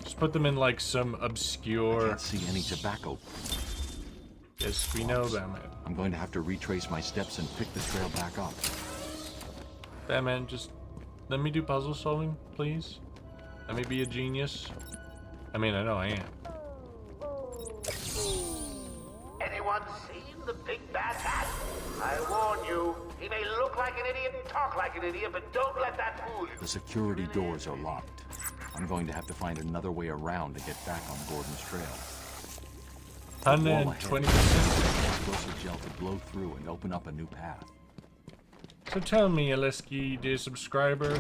Just put them in like some obscure... I can't see any tobacco. Yes, we know, Batman. I'm going to have to retrace my steps and pick the trail back up. Batman, just let me do puzzle solving, please. Let me be a genius. I mean, I know I am. Anyone seen the big bad hat? I warn you, he may look like an idiot and talk like an idiot, but don't let that fool you. The security doors are locked. I'm going to have to find another way around to get back on Gordon's trail. 120%. Explosive gel to blow through and open up a new path. So tell me, Aleski, dear subscriber,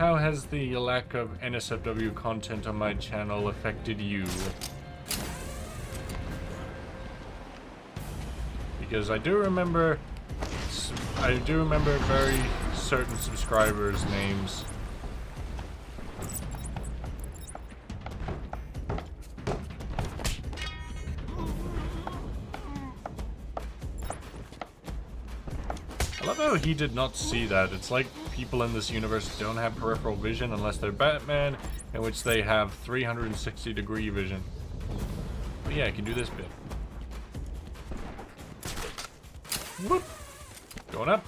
how has the lack of NSFW content on my channel affected you? Because I do remember very certain subscribers' names. I love how he did not see that. It's like people in this universe don't have peripheral vision unless they're Batman, in which they have 360-degree vision. But yeah, I can do this bit. Whoop! Going up.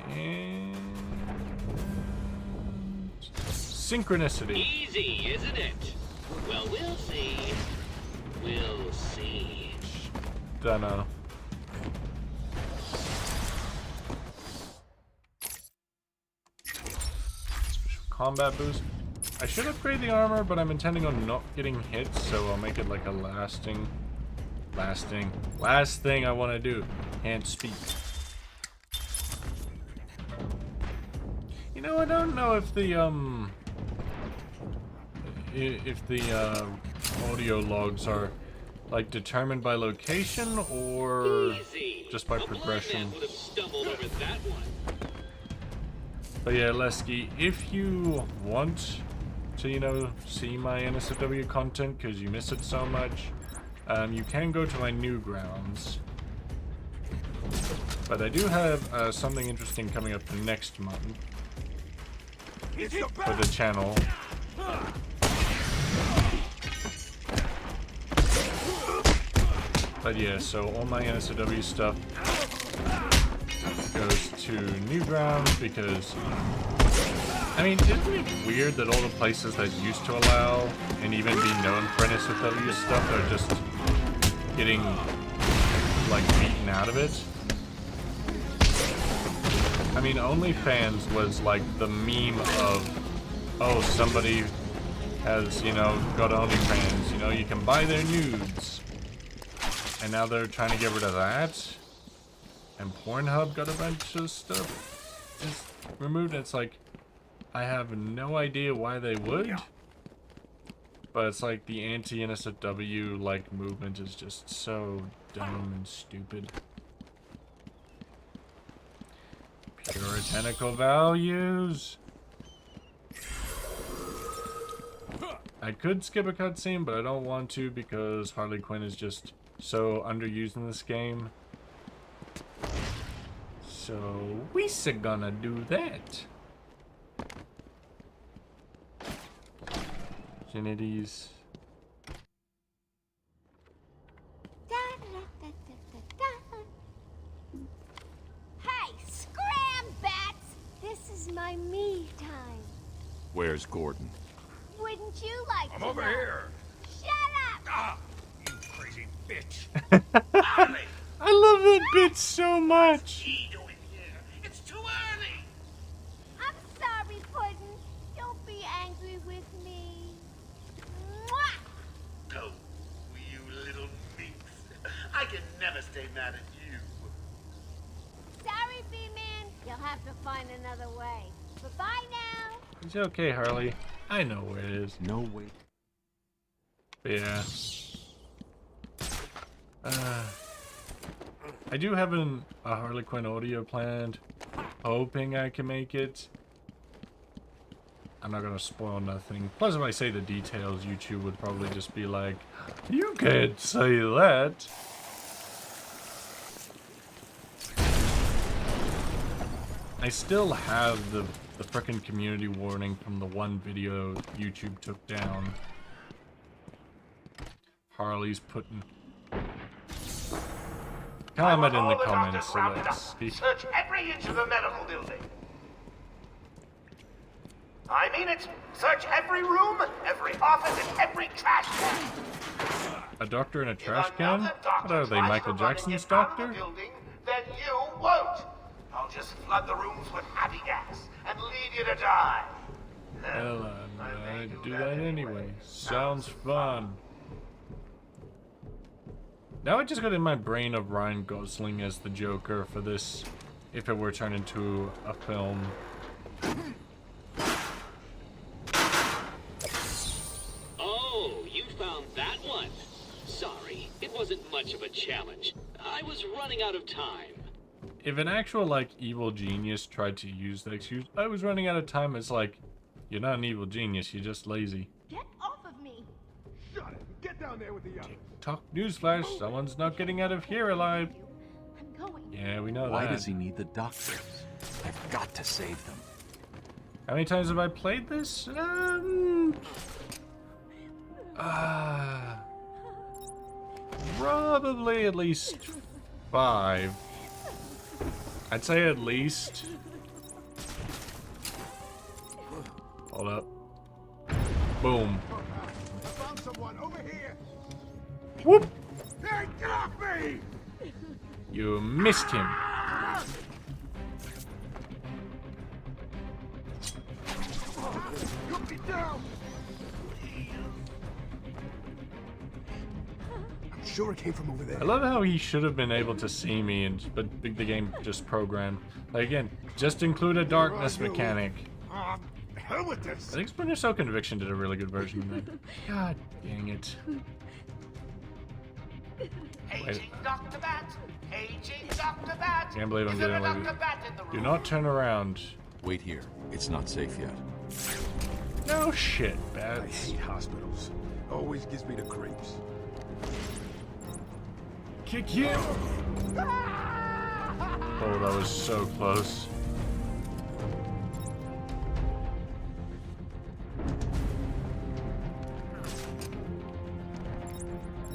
And synchronicity. Easy, isn't it? Well, we'll see. We'll see. Dunno. Special combat boost. I should upgrade the armor, but I'm intending on not getting hit, so I'll make it like a last thing I want to do. Can't speak. You know, I don't know if the audio logs are like determined by location or just by progression. But yeah, Lesky, if you want to, you know, see my NSFW content because you miss it so much, you can go to my Newgrounds. But I do have something interesting coming up next month for the channel. But yeah, so all my NSFW stuff goes to Newgrounds because, I mean, isn't it weird that all the places that used to allow and even be known for NSFW stuff are just getting, like, beaten out of it? I mean, OnlyFans was like the meme of, oh, somebody has, you know, got OnlyFans, you know, you can buy their nudes. And now they're trying to get rid of that. And Pornhub got a bunch of stuff just removed. It's like, I have no idea why they would. But it's like the anti-NSFW like movement is just so dumb and stupid. Puritanical values. I could skip a cutscene, but I don't want to because Harley Quinn is just so underused in this game. So we're gonna do that. Genities. Hey, scram, bats! This is my me time. Where's Gordon? Wouldn't you like to I'm over know? here. Shut up! Ah, you crazy bitch. I love that bitch so much. It's too early. I'm sorry, Puddin'. Don't be angry with me. Mwah! Go, you little minx. I can never stay mad at you. Sorry, B-Man. You'll have to find another way. Bye-bye now. It's okay, Harley. I know where it is. No way. But yeah. I do have a Harley Quinn audio planned. Hoping I can make it. I'm not gonna spoil nothing. Plus, if I say the details, YouTube would probably just be like, you can't say that. I still have the frickin' community warning from the one video YouTube took down. Harley's putting comment in the comments, so let's see. Search every inch of the medical building. I mean it. Search every room, every office, and every trash can. A doctor in a trash can? What are they, Michael Jackson's doctor? Then you won't. I'll just fly flood the rooms with happy gas and leave you to die. Well, I'm gonna do that anyway. Sounds fun. Now I just got in my brain of Ryan Gosling as the Joker for this, if it were turned into a film. Oh, you found that one. Sorry, it wasn't much of a challenge. I was running out of time. If an actual, like, evil genius tried to use the excuse, I was running out of time, it's like, you're not an evil genius, you're just lazy. Get off of me! Shut it! Get down there with the others! Talk newsflash, someone's not getting out of here alive. I'm going. Yeah, we know Why that. does he need the doctors? I've got to save them. How many times have I played this? Probably at least 5. I'd say at least. Hold up. Boom. I found someone over here! Whoop! Hey, get off me! You missed him. Put me down! I'm sure it came from over there. I love how he should have been able to see me, but the game just programmed. Like, again, just include a darkness mechanic. Hell with this! I think Splinter Cell Conviction did a really good version of that. God dang it. Aging Dr. Bat! Aging Dr. Bat! Can't believe I'm Is there getting a like Dr. Bat in the Do room? not turn around. Wait here. It's not safe yet. No shit, I bats. hate hospitals. Always gives me the creeps. Kick him! Oh, that was so close.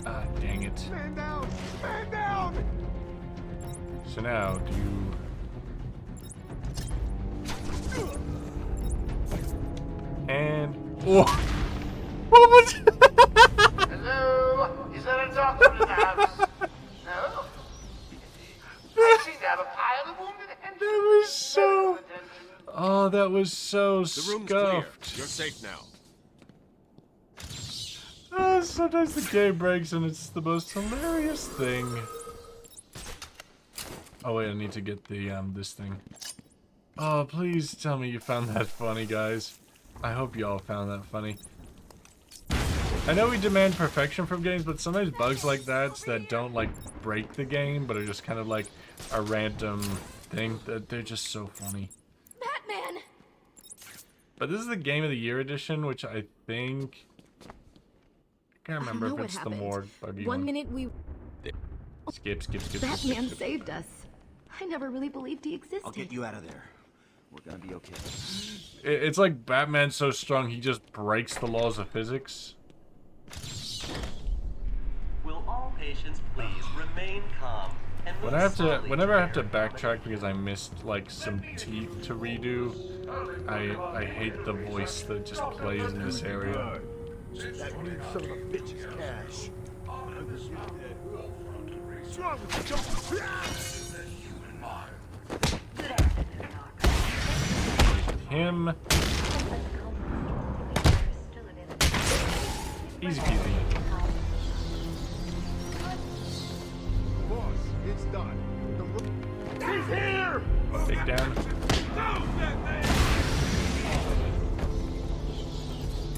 Ah, dang it. Man down! Man down! So now, do you... And... Oh! What was... Hello? Is there a doctor in the house? No? I seem to have a pile of wounded henchmen. That was so... Oh, that was so The room's clear. scuffed. You're safe now. Oh, sometimes the game breaks and it's the most hilarious thing. Oh wait, I need to get the this thing. Oh, please tell me you found that funny, guys. I hope y'all found that funny. I know we demand perfection from games, but sometimes bugs like that don't like break the game, but are just kind of like a random thing, that they're just so funny. Batman! But this is the Game of the Year edition, which I think... I can't remember if it's the more buggy One minute we... Skip. Batman saved us. I never really believed he existed. I'll get you out of there. We're gonna be okay. It's like Batman's so strong he just breaks the laws of physics. Will all patients please remain calm and move slowly Whenever I have to backtrack because I missed like some teeth to redo, I hate the voice that just plays in this area. That weird son of a bitch's cash. What's wrong with you, Him. Easy peasy. Boss, it's done. He's here! Take down.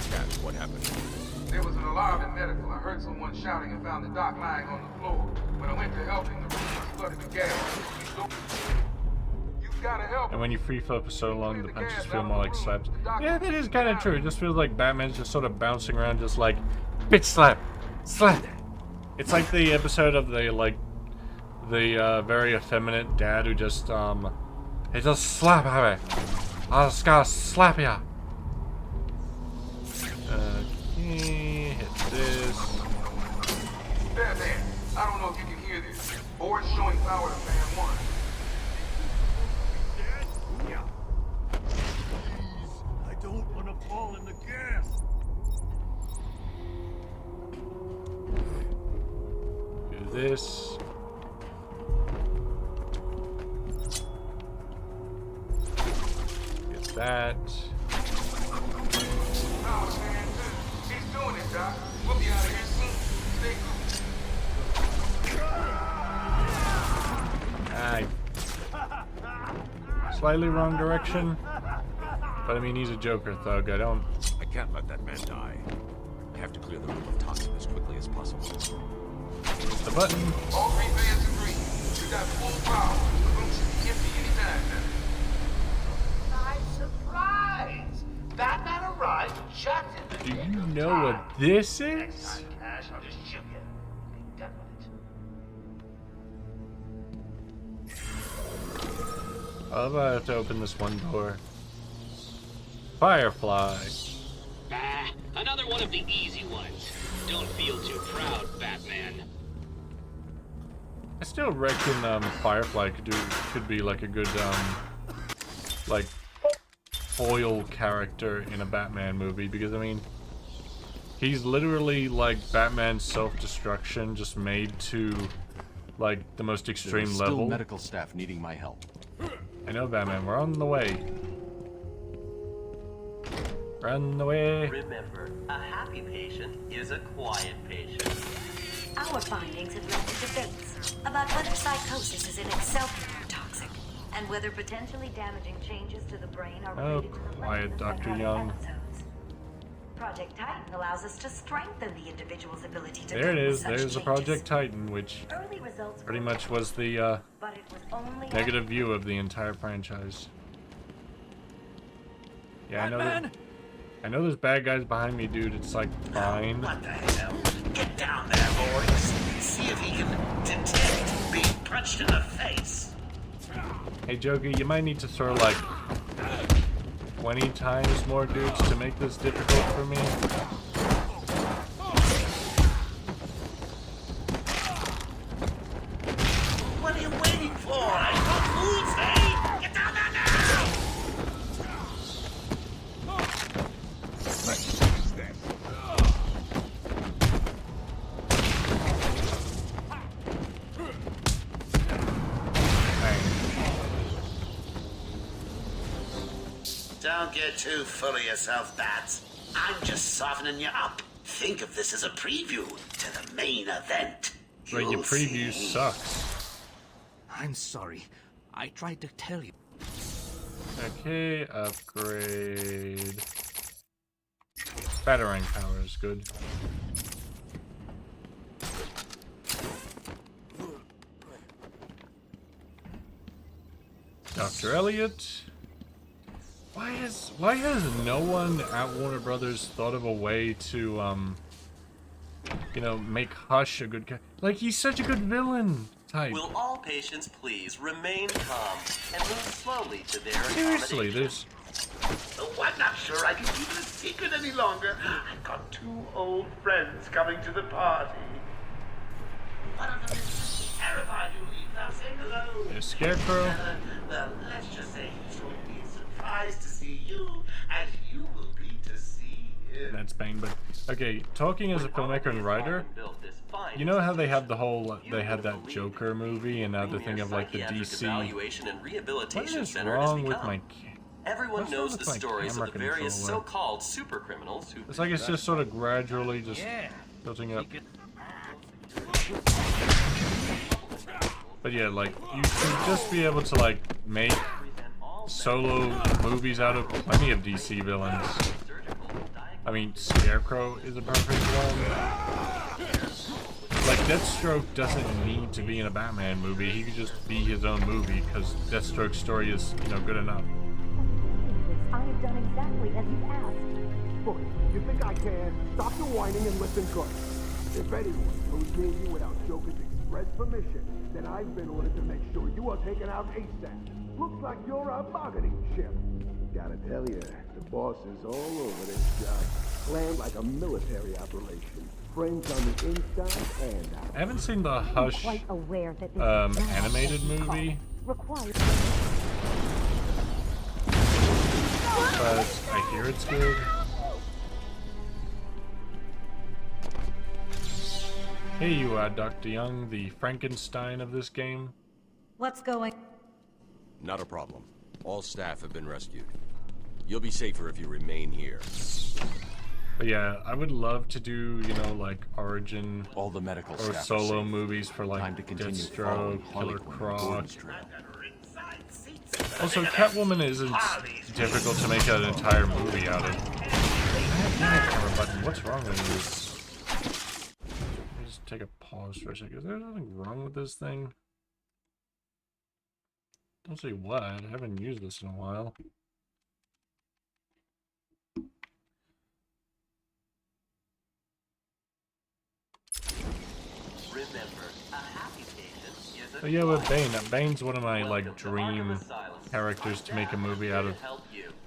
Cat, what happened? There was an alarm in medical. I heard someone shouting and found the doc lying on the floor. When I went to help him, the room was flooded with gas. You've gotta help. And when you free flip for so long, the punches feel more like slaps. Yeah, that is kind of true. It just feels like Batman's just sort of bouncing around, just like, bitch slap, slap. It's like the episode of the very effeminate dad who just he just slap at me. I just gotta slap ya. Okay, hit this. Batman, I don't know if you can hear this. Board's showing power to fan 1. Yeah. Please, I don't want to fall in the gas. Do this. that. Oh, man, he's doing it, Doc. We'll be out of here soon. Stay cool. Slightly wrong direction. But I mean, he's a Joker thug. I can't let that man die. I have to clear the room of toxin as quickly as possible. The button. All three fans agree. You got full power. The room should be empty anytime now. Nice surprise! Batman arrived just in the Do nick you of know time. what this Next is? time, Cash, I'll just shoot you. Be done with it. I love how I have to open this one door. Firefly. Ah, another one of the easy ones. Don't feel too proud, Batman. I still reckon Firefly could be like a good like foil character in a Batman movie, because I mean he's literally like Batman's self-destruction just made to like the most extreme There's level. still medical staff needing my help. I know, Batman, we're on the way. Run the way. Remember, a happy patient is a quiet patient. Our findings have led to debates about whether psychosis is in itself neurotoxic, and whether potentially damaging changes to the brain are Oh, related to the quiet, Dr. Young. episodes. Project Titan allows us to strengthen the individual's ability to There it cope with is. such There's the changes. Project Titan, which Early results pretty were much was the but it was only negative view of the entire franchise. Yeah, I know there's bad guys behind me, dude. It's like fine. What the hell? Get down there, boys. See if he can detect being punched in the face. Hey, Joker, you might need to throw like 20 times more dudes to make this difficult for me. What are you waiting for? I don't move, eh? Get down there now! Don't get too full of yourself, Bats. I'm just softening you up. Think of this as a preview to the main event. Right, your preview sucks. I'm sorry. I tried to tell you. Okay, upgrade. Batarang power is good. Dr. Elliot. Why has no one at Warner Brothers thought of a way to you know, make Hush a good guy? Like, he's such a good villain type. Will all patients please remain calm and move slowly to their Seriously, accommodation? there's Oh, I'm not sure I can keep it a secret any longer. I've got 2 old friends coming to the party. One of them is terrified you'll leave without saying hello. There's Scarecrow. Well, let's just say he's going to be surprised to see you, as you will be to see him. That's Bane, but okay, talking as a filmmaker and writer, you know how they have the whole, they had that Joker movie, and now they're thinking of like the DC. Evaluation and What rehabilitation is center wrong has with become. my Everyone what's wrong knows with the my stories of camera the various controller? so-called super criminals who. It's like it's just sort of gradually just building up. But yeah, like, you should just be able to like make solo movies out of plenty of DC villains. I mean, Scarecrow is a perfect one. Like, Deathstroke doesn't need to be in a Batman movie. He could just be his own movie, because Deathstroke's story is, you know, good enough. I have done exactly as you asked. Look, you think I can? Stop your whining and listen good. If anyone goes near you without Joker's express permission, then I've been ordered to make sure you are taken out ASAP. Looks like you're a bargaining chip. Gotta tell you, the boss is all over this job. Planned like a military operation. Friends on the inside and out. I haven't seen the Hush Quite aware that this animated movie, requires. but I hear it's good. Hey, you are Dr. Young, the Frankenstein of this game. What's going? Not a problem. All staff have been rescued. You'll be safer if you remain here. But yeah, I would love to do, you know, like origin all the medical or staff solo movies for like Time to continue Deathstroke, Killer Croc. trail. Also, Catwoman isn't difficult to make an entire movie out of. Camera button. What's wrong with this? Let me just take a pause for a second. Is there something wrong with this thing? Don't say what. I haven't used this in a while. Remember, a happy patient is a Oh yeah, with Bane. Bane's one of my like dream characters to make a movie out of.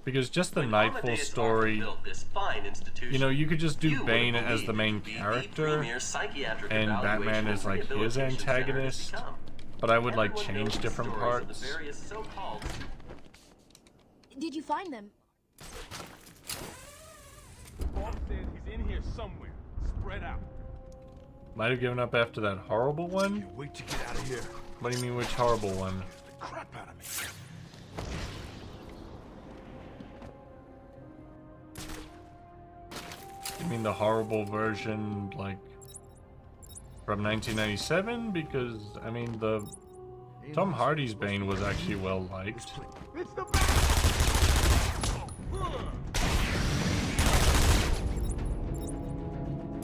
Because just the Nightfall story, you know, you could just do Bane as the main character, and Batman is like his antagonist, but I would like change different parts. Did you find them? Bob says he's in here somewhere. Spread out. Might have given up after that horrible one? Can't wait to get out of here. What do you mean, which horrible one? Crap out of me. You mean the horrible version, like, from 1997? Because, I mean, the Tom Hardy's Bane was actually well liked. It's the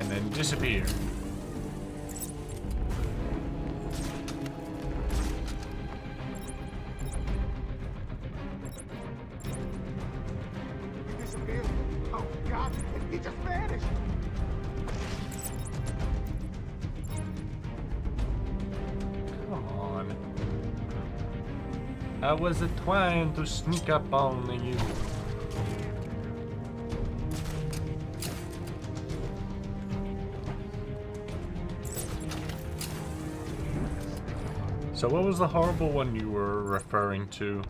And then disappear. He disappeared. Oh God, he just vanished. Come on. I was trying to sneak up on you. So what was the horrible one you were referring to?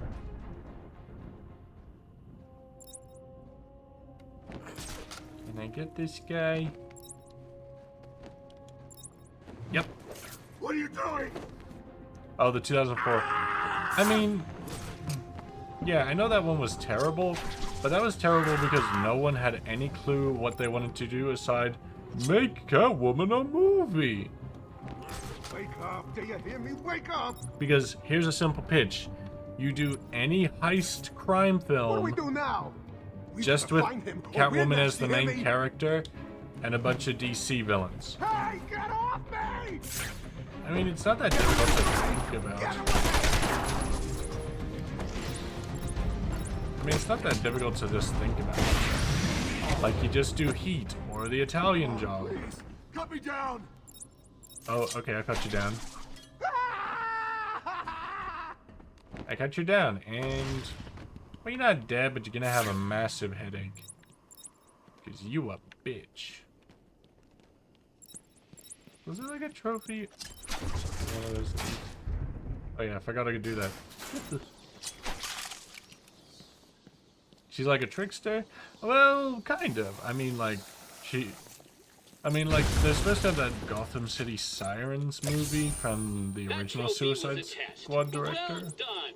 Can I get this guy? Yep. What are you doing? Oh, the 2004. I mean, yeah, I know that one was terrible, but that was terrible because no one had any clue what they wanted to do aside make Catwoman a movie. Wake up, do you hear me? Wake up! Because here's a simple pitch. You do any heist crime What do film we do now? We just gotta with find him, or we're Catwoman next, as the you hear main me? character and a bunch of DC villains. Hey, get off me! I mean, it's not that difficult to think about. I mean, it's not that difficult to just think about. Like, you just do Heat or The Italian Job. Please, cut me down! Oh, okay, I cut you down. I cut you down, and... Well, you're not dead, but you're gonna have a massive headache. Because you a bitch. Was there like a trophy? One of those things. Oh yeah, I forgot I could do that. She's like a trickster? Well, kind of. I mean, like, they're supposed to have that Gotham City Sirens movie from the original Suicide Squad director. Well done.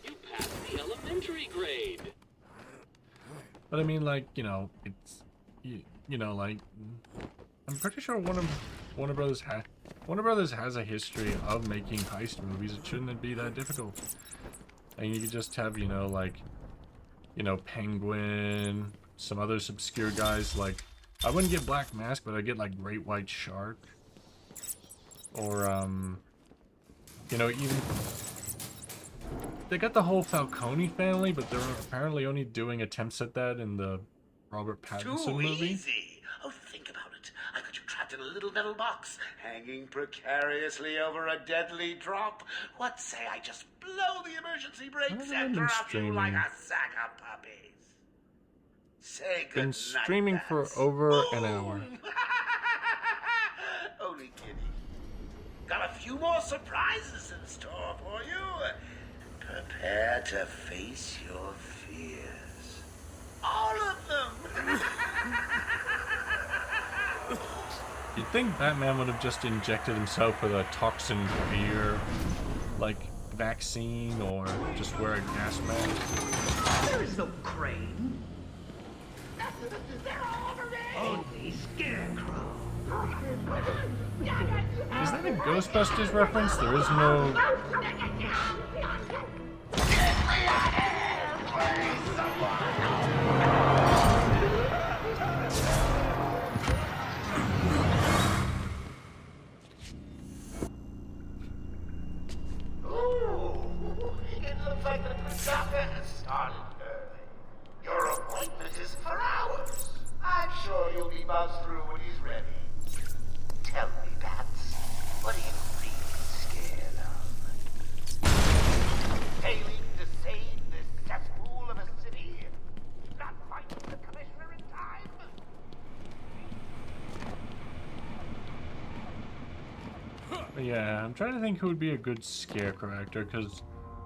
You passed the elementary grade. But I mean, like, you know, it's, you know, like, I'm pretty sure Warner Brothers has a history of making heist movies. It shouldn't be that difficult. And you could just have, you know, like, you know, Penguin, some other obscure guys, like, I wouldn't get Black Mask, but I'd get, like, Great White Shark. Or, you know, even... They got the whole Falcone family, but they're apparently only doing attempts at that in the Robert Pattinson Too movie. easy. Oh, think about it. I got you trapped in a little metal box, hanging precariously over a deadly drop. What say I just blow the emergency brakes and drop you like a sack of puppies? Say Been goodnight. streaming for over an hour. Only kidding. Got a few more surprises in store for you. Prepare to face your fears. All of them. You'd think Batman would have just injected himself with a toxin fear, like vaccine, or just wear a gas mask. There is no crane. Only Scarecrow. Is that a Ghostbusters reference? There is no... It looks like the production has started early. Your appointment is for hours. I'm sure you'll be buzzed through when he's ready. Tell me, Bats, what are you really scared of? Failing to save this cesspool of a city? Not finding the commissioner in time? Yeah, I'm trying to think who would be a good Scarecrow actor, because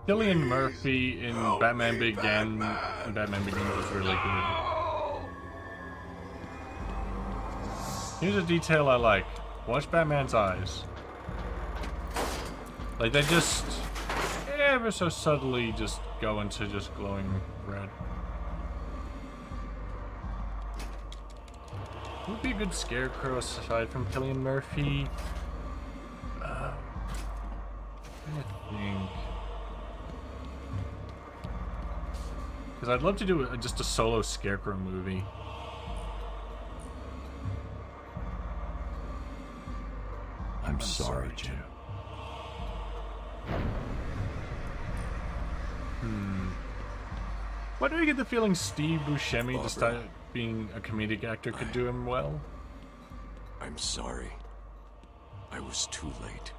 Cillian Murphy in Batman Begins was really good. Here's a detail I like. Watch Batman's eyes. Like, they just ever so subtly just go into just glowing red. Who would be a good Scarecrow aside from Cillian Murphy? I think... Because I'd love to do just a solo Scarecrow movie. I'm sorry, Jim. Why do I get the feeling Steve Buscemi, despite being a comedic actor, could do him well? I'm sorry. I was too late.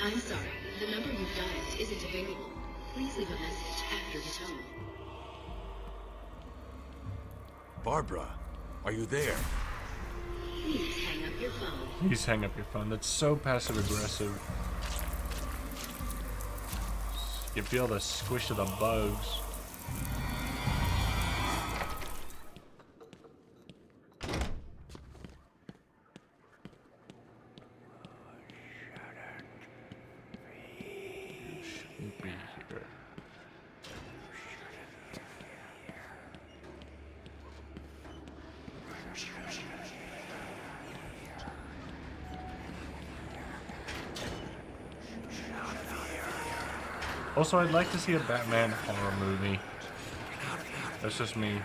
I'm sorry. The number you've dialed isn't available. Please leave a message after the tone. Barbara, are you there? Please hang up your phone. Please hang up your phone. That's so passive aggressive. You feel the squish of the bugs. Also, I'd like to see a Batman horror movie. That's just me.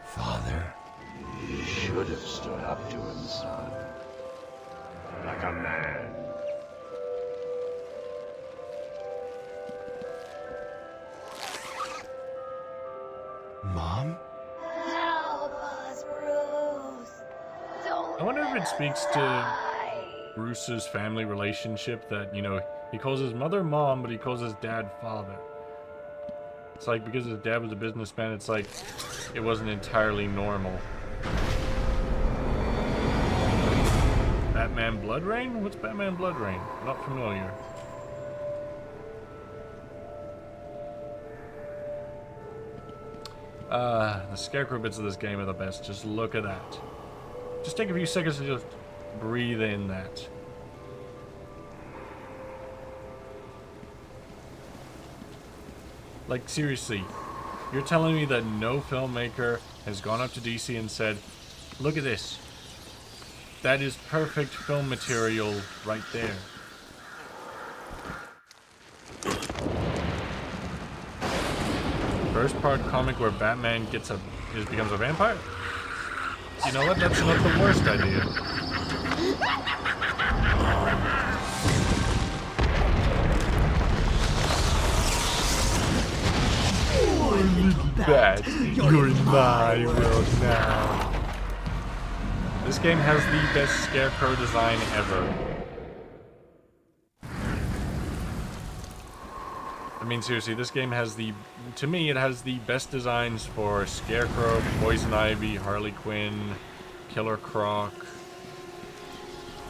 Father, you should have stood up to him, son. Like a man. Mom? Help us, Bruce. Don't I wonder if it speaks to Bruce's family relationship that, you know, he calls his mother mom, but he calls his dad father. It's like, because his dad was a businessman, it's like, it wasn't entirely normal. Batman Blood Rain? What's Batman Blood Rain? Not familiar. The Scarecrow bits of this game are the best. Just look at that. Just take a few seconds to just breathe in that. Like, seriously, you're telling me that no filmmaker has gone up to DC and said, look at this. That is perfect film material right there. First part comic where Batman becomes a vampire? You know what? That's not the worst idea. Bat, you're in my world now. This game has the best Scarecrow design ever. I mean, seriously, this game has to me, it has the best designs for Scarecrow, Poison Ivy, Harley Quinn, Killer Croc.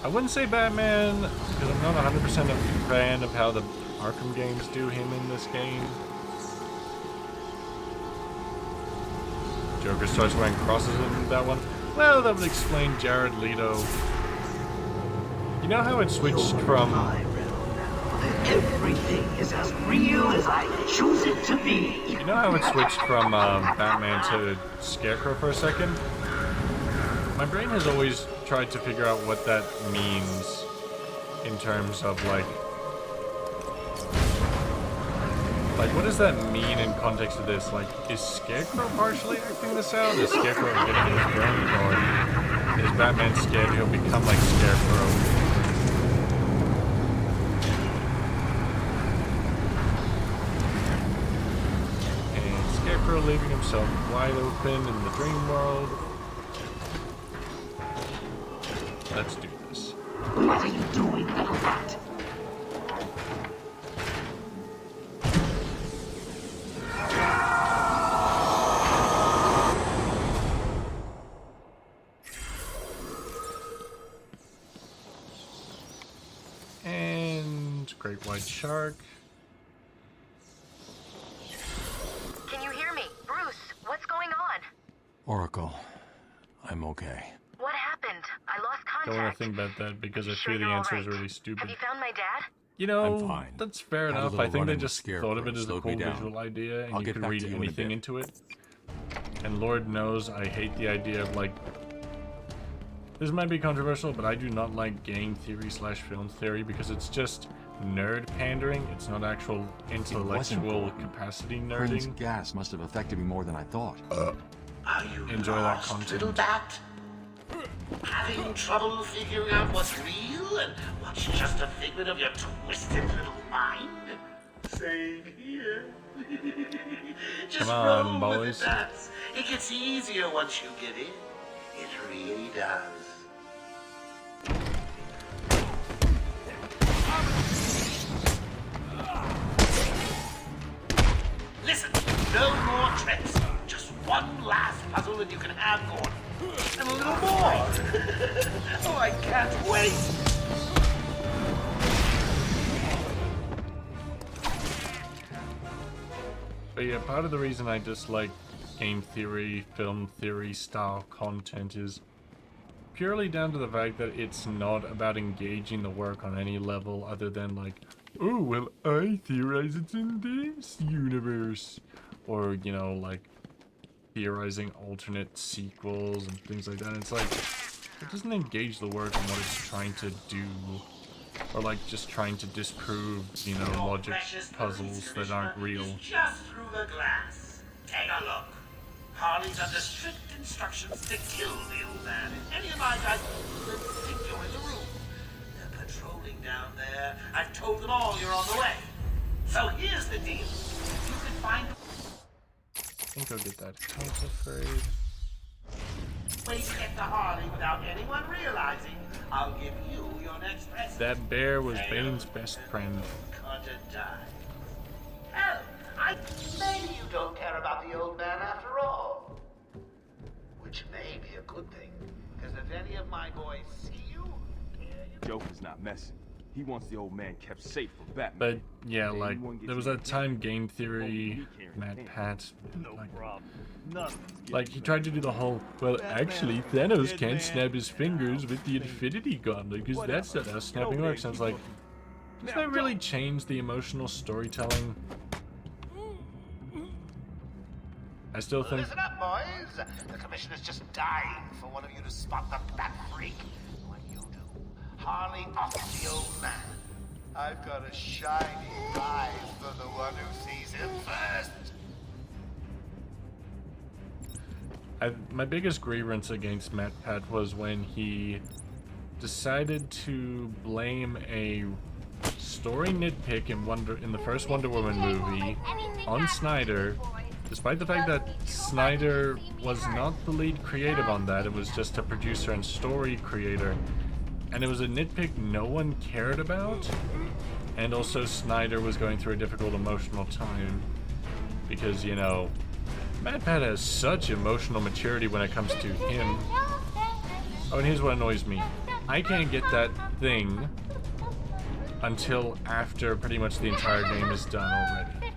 I wouldn't say Batman, because I'm not 100% a fan of how the Arkham games do him in this game. Joker starts wearing crosses in that one. Well, that would explain Jared Leto. You know how it switched from... Everything is as real as I choose it to be. You know how it switched from Batman to Scarecrow for a second? My brain has always tried to figure out what that means in terms of like what does that mean in context of this? Like, is Scarecrow partially acting this out? Is Scarecrow getting his brain, or is Batman scared he'll become like Scarecrow? And Scarecrow leaving himself wide open in the dream world. Let's do this. What are you doing, little rat? And great white shark. Can you hear me? Bruce, what's going on? Oracle, I'm okay. What happened? I lost contact. Don't want to think about that because I fear the answer is really stupid. Have you found my dad? You know, I'm fine. that's fair Had a enough. little I think they run-in just with thought of it Scarecrow, as a slowed cool me down. visual idea, and I'll you get could back read to you in a anything bit. into it. And Lord knows I hate the idea of, like... This might be controversial, but I do not like game theory slash film theory because it's just nerd pandering. It's not actual intellectual capacity Quinn's nerding. gas must have affected me more than I thought. Are you Enjoy that lost, content. little bat? Having trouble figuring out what's real and what's just a figment of your twisted little mind? Same here. Just Come on, roll boys. with it, bats. It gets easier once you get in. It really does. Listen, no more tricks. Just one last puzzle and you can have Gordon. And a little more. Oh, I can't wait. But yeah, part of the reason I dislike game theory, film theory style content is purely down to the fact that it's not about engaging the work on any level other than like, oh, well, I theorize it's in this universe. Or, you know, like, theorizing alternate sequels and things like that. And it's like, it doesn't engage the work on what it's trying to do. Or like, just trying to disprove, you know, logic puzzles that aren't real. Just through the glass. Take a look. Harley's under strict instructions to kill the old man. If any of my guys will think you're in the room. They're patrolling down there. I've told them all you're on the way. So here's the deal. You can find... I think I'll get that. I'm afraid. Way to get to Harley without anyone realizing. I'll give you your next present. That bear was Bane's best friend. Cut and die. Hell, maybe you don't care about the old man after all. Which may be a good thing, because if any of my boys see you... Joker's not messing. He wants the old man kept safe from Batman. But yeah, like, there was that time game theory, Matt Pat, like he tried to do the whole, well, actually, Thanos can't snap his fingers with the Infinity Gauntlet, because that's not how snapping works. And I was like, does that really change the emotional storytelling? I still think... Listen up, boys. The Commissioner's just dying for one of you to spot the Bat Freak. What you do, Harley off the old man. I've got a shiny prize for the one who sees him first. My biggest grievance against Matt Pat was when he decided to blame a story nitpick in the first Wonder Woman movie on Snyder, despite the fact that Snyder was not the lead creative on that. It was just a producer and story creator, and it was a nitpick no one cared about. And also Snyder was going through a difficult emotional time because, you know, Matt Pat has such emotional maturity when it comes to him. Oh, and here's what annoys me. I can't get that thing until after pretty much the entire game is done already.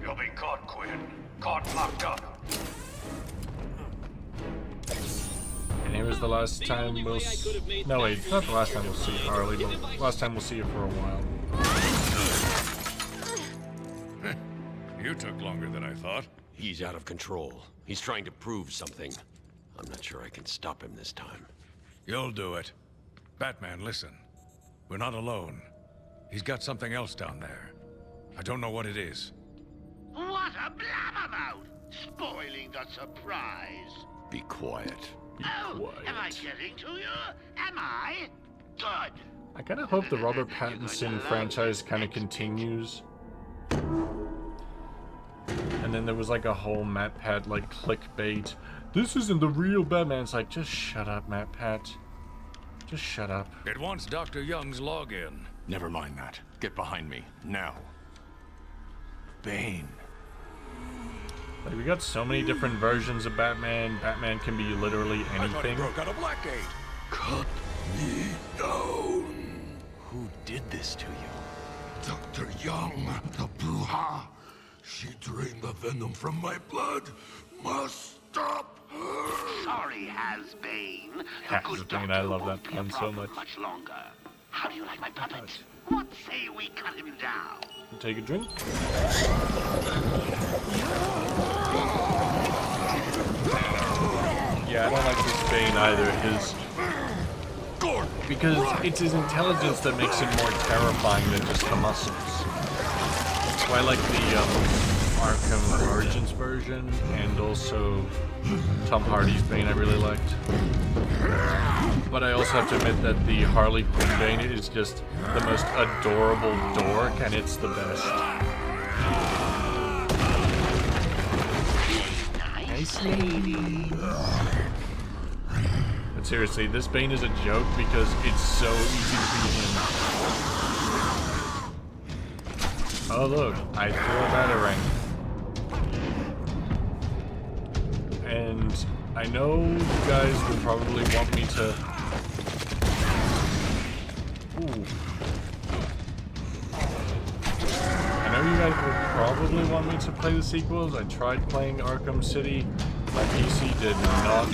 You'll be They caught Quinn. Caught locked up. And here was the last time we'll no wait, not the last time we'll see Harley, but last time we'll see her for a while. You took longer than I thought. He's out of control. He's trying to prove something. I'm not sure I can stop him this time. You'll do it. Batman, listen. We're not alone. He's got something else down there. I don't know what it is. What a blabbermouth! Spoiling the surprise. Be quiet. Oh, am I getting to you? Am I? Good. I kind of hope the Robert Pattinson franchise kind of continues. And then there was like a whole MatPat like clickbait. This isn't the real Batman. It's like, just shut up, MatPat. Just shut up. It wants Dr. Young's login. Never mind that. Get behind me, now. Bane. Like, we got so many different versions of Batman. Batman can be literally anything. I thought he broke out of Blackgate. Cut me down. Who did this to you? Dr. Young, the Bruja. She drained the venom from my blood. Must stop her. Sorry, Has-Bane. Has-Bane, I love that pun so much. Much longer. How do you like my puppet? What say we cut him down? Take a drink. Yeah, I don't like this Bane either. Because it's his intelligence that makes him more terrifying than just the muscles. That's why I like the Arkham Origins version, and also Tom Hardy's Bane I really liked. But I also have to admit that the Harley Quinn Bane is just the most adorable dork, and it's the best. Nice lady. But seriously, this Bane is a joke because it's so easy to beat him. Oh look, I threw a batarang. And I know you guys will probably want me to... Ooh. I know you guys will probably want me to play the sequels. I tried playing Arkham City. My PC did not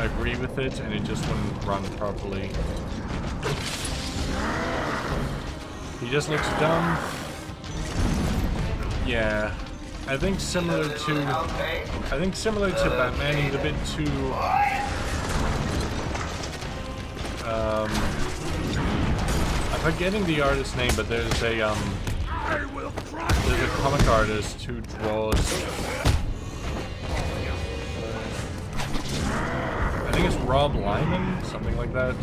agree with it, and it just wouldn't run properly. He just looks dumb. Yeah. I think similar to Batman, he's a bit too I'm forgetting the artist's name, but there's a comic artist who draws I think it's Rob Liefeld, something like that.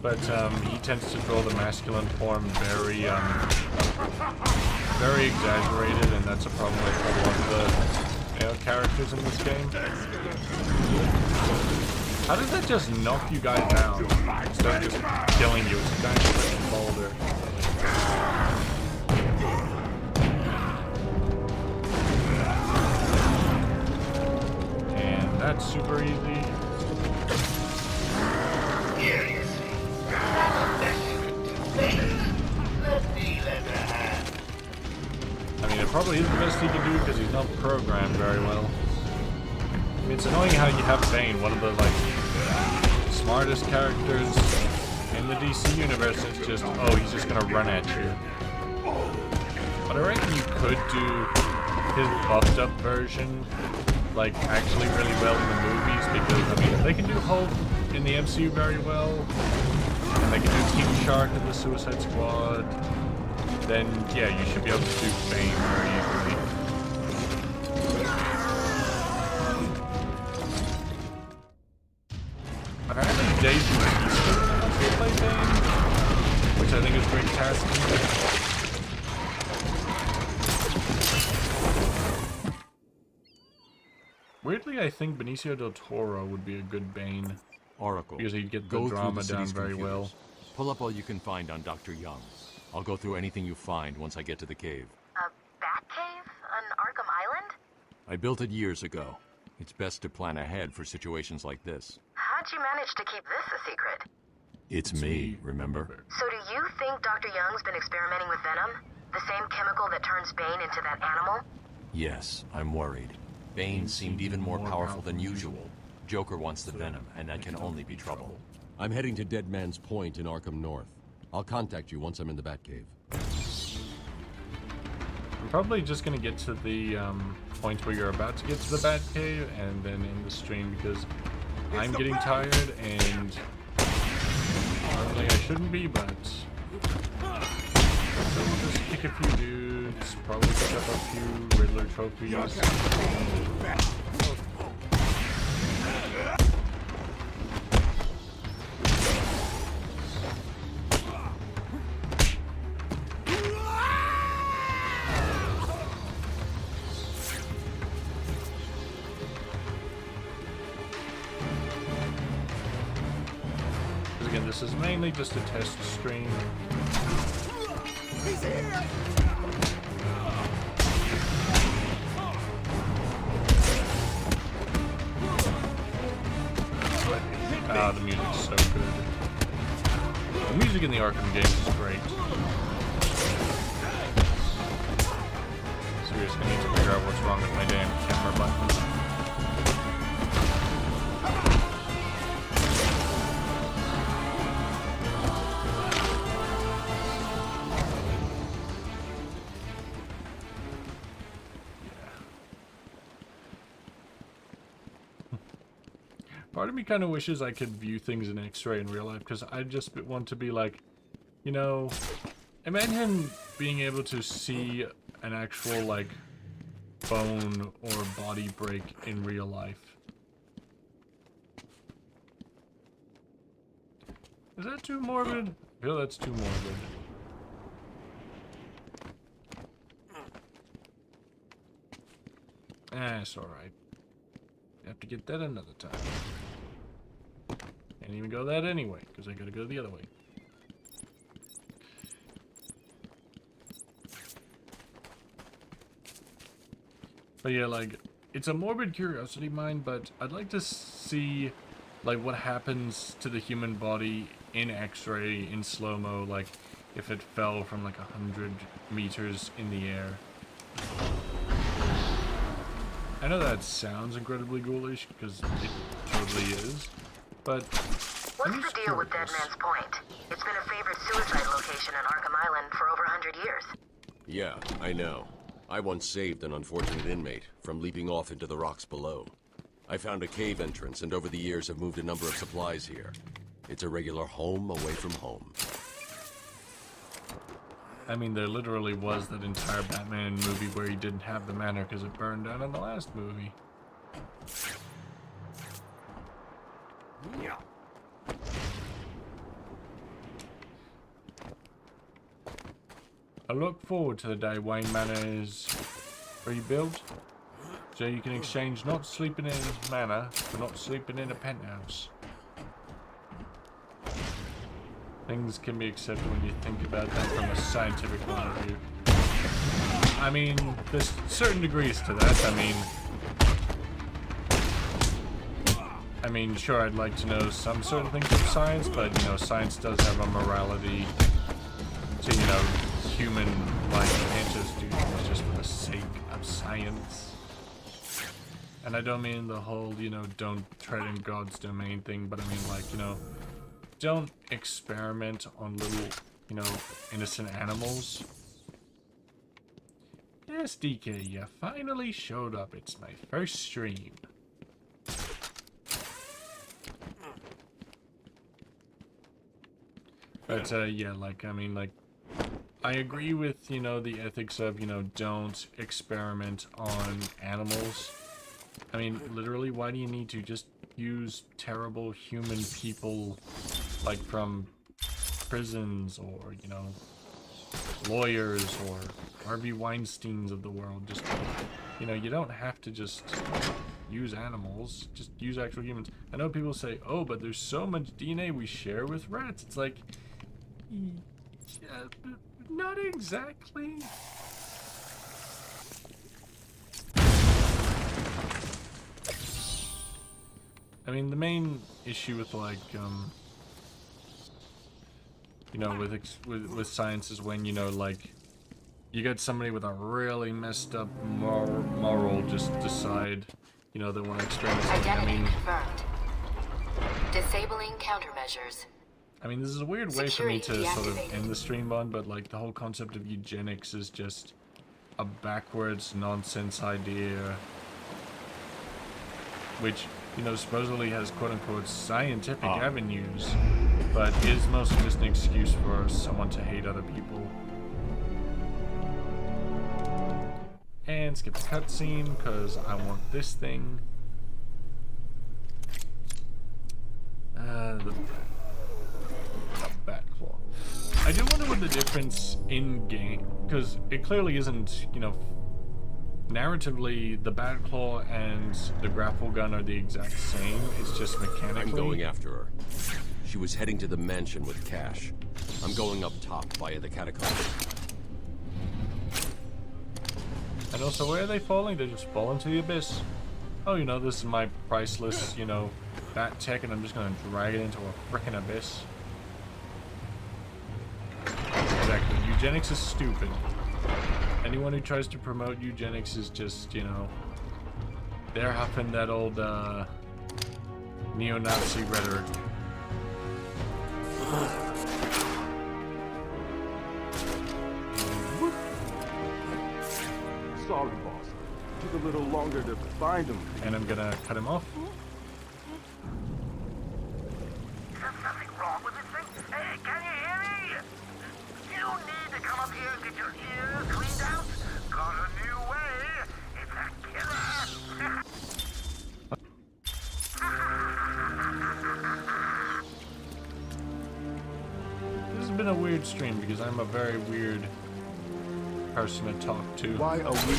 But he tends to draw the masculine form very exaggerated, and that's a problem with a lot of the characters in this game. How does that just knock you guys down instead of just killing you? It's a giant freaking boulder. And that's super easy. I mean, it probably is the best he can do because he's not programmed very well. I mean, it's annoying how you have Bane, one of the smartest characters in the DC universe. It's just, oh, he's just gonna run at you. But I reckon you could do his buffed up version, actually really well in the movies, because I mean, they can do Hulk in the MCU very well, and they can do King Shark in the Suicide Squad. Then yeah, you should be able to do Bane very easily. Apparently Daisy will play Bane, which I think is great casting. Weirdly, I think Benicio del Toro would be a good Bane. Oracle, because he'd get the drama down very well. Pull up all you can find on Dr. Young. I'll go through anything you find once I get to the cave. A bat cave on Arkham Island? I built it years ago. It's best to plan ahead for situations like this. How'd you manage to keep this a secret? It's me, remember? So do you think Dr. Young's been experimenting with venom? The same chemical that turns Bane into that animal? Yes, I'm worried. Bane seemed even more powerful than usual. Joker wants the venom, and that can only be trouble. I'm heading to Dead Man's Point in Arkham North. I'll contact you once I'm in the Batcave. I'm probably just gonna get to the point where you're about to get to the Batcave and then end the stream because I'm getting tired and normally I shouldn't be, but so we'll just kick a few dudes, probably pick up a few Riddler trophies. Again, this is mainly just a test stream. He's here! Ah, the music's so good. The music in the Arkham games is great. Seriously, I need to figure out what's wrong with my damn camera button. Part of me kind of wishes I could view things in X-ray in real life, because I just want to be like, you know, imagine being able to see an actual, like, bone or body break in real life. Is that too morbid? I feel that's too morbid. Ah, it's alright. You have to get that another time. Can't even go that anyway, because I gotta go the other way. But yeah, like, it's a morbid curiosity of mine, but I'd like to see, like, what happens to the human body in X-ray, in slow-mo, like, if it fell from, like, 100 meters in the air. I know that sounds incredibly ghoulish, because it totally is, but what's the deal with Dead Man's Point? It's been a favorite suicide location on Arkham Island for over 100 years. Yeah, I know. I once saved an unfortunate inmate from leaping off into the rocks below. I found a cave entrance and over the years have moved a number of supplies here. It's a regular home away from home. I mean, there literally was that entire Batman movie where he didn't have the manor because it burned down in the last movie. Yeah. I look forward to the day Wayne Manor is rebuilt, so you can exchange not sleeping in a manor for not sleeping in a penthouse. Things can be accepted when you think about that from a scientific point of view. I mean, there's certain degrees to that. I mean, sure, I'd like to know some certain things of science, but, you know, science does have a morality to, you know, human life. You can't just do things just for the sake of science. And I don't mean the whole, you know, don't tread in God's domain thing, but I mean, like, you know, don't experiment on little, you know, innocent animals. Yes, DK, you finally showed up. It's my first stream. But, yeah, like, I mean, like, I agree with, you know, the ethics of, you know, don't experiment on animals. I mean, literally, why do you need to just use terrible human people, like, from prisons or, you know, lawyers or Harvey Weinsteins of the world? Just, you know, you don't have to just use animals, just use actual humans. I know people say, oh, but there's so much DNA we share with rats. It's like, yeah, not exactly. I mean, the main issue with, like, you know, with science is when, you know, like, you get somebody with a really messed up moral just decide, you know, they want to experiment something. I mean, confirmed. Disabling countermeasures. I mean, this is a weird way for me to sort of end the stream on, but like the whole concept of eugenics is just a backwards nonsense idea, which, you know, supposedly has quote-unquote scientific avenues, but is mostly just an excuse for someone to hate other people. And skip the cutscene, because I want this thing. The bat claw. I do wonder what the difference in game, because it clearly isn't, you know, narratively, the bat claw and the grapple gun are the exact same. It's just mechanically. I'm going after her. She was heading to the mansion with cash. I'm going up top via the catacombs. And also, where are they falling? They just fall into the abyss. Oh, you know, this is my priceless, you know, bat tech, and I'm just gonna drag it into a frickin' abyss. Exactly. Eugenics is stupid. Anyone who tries to promote eugenics is just, you know, they're huffing that old, neo-Nazi rhetoric. Sorry, boss. Took a little longer to find him. And I'm gonna cut him off. Is there something wrong with this thing? Hey, can you hear me? You need to come up here and get your ears cleaned out. Got a new way. It's a killer. This has been a weird stream because I'm a very weird person to talk to. Why are we...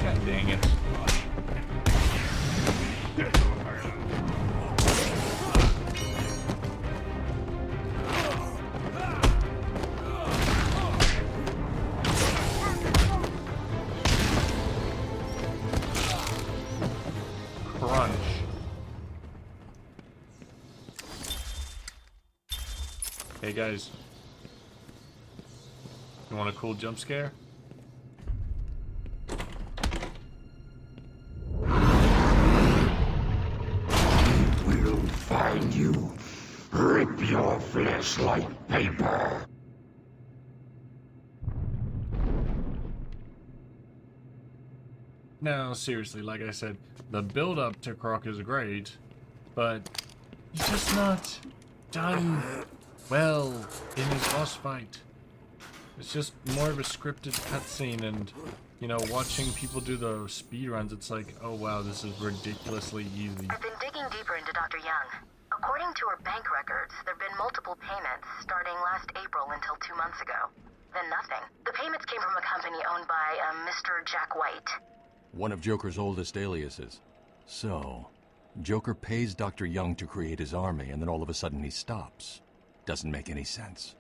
God dang it. Crunch. Hey guys, you want a cool jump scare? We'll find you. Rip your flesh like paper. No, seriously, like I said, the build-up to Croc is great, but he's just not done well in his boss fight. It's just more of a scripted cutscene, and, you know, watching people do the speedruns, it's like, oh wow, this is ridiculously easy. I've been digging deeper into Dr. Young. According to her bank records, there have been multiple payments starting last April until 2 months ago. Then nothing. The payments came from a company owned by Mr. Jack White. One of Joker's oldest aliases. So, Joker pays Dr. Young to create his army, and then all of a sudden he stops. Doesn't make any sense.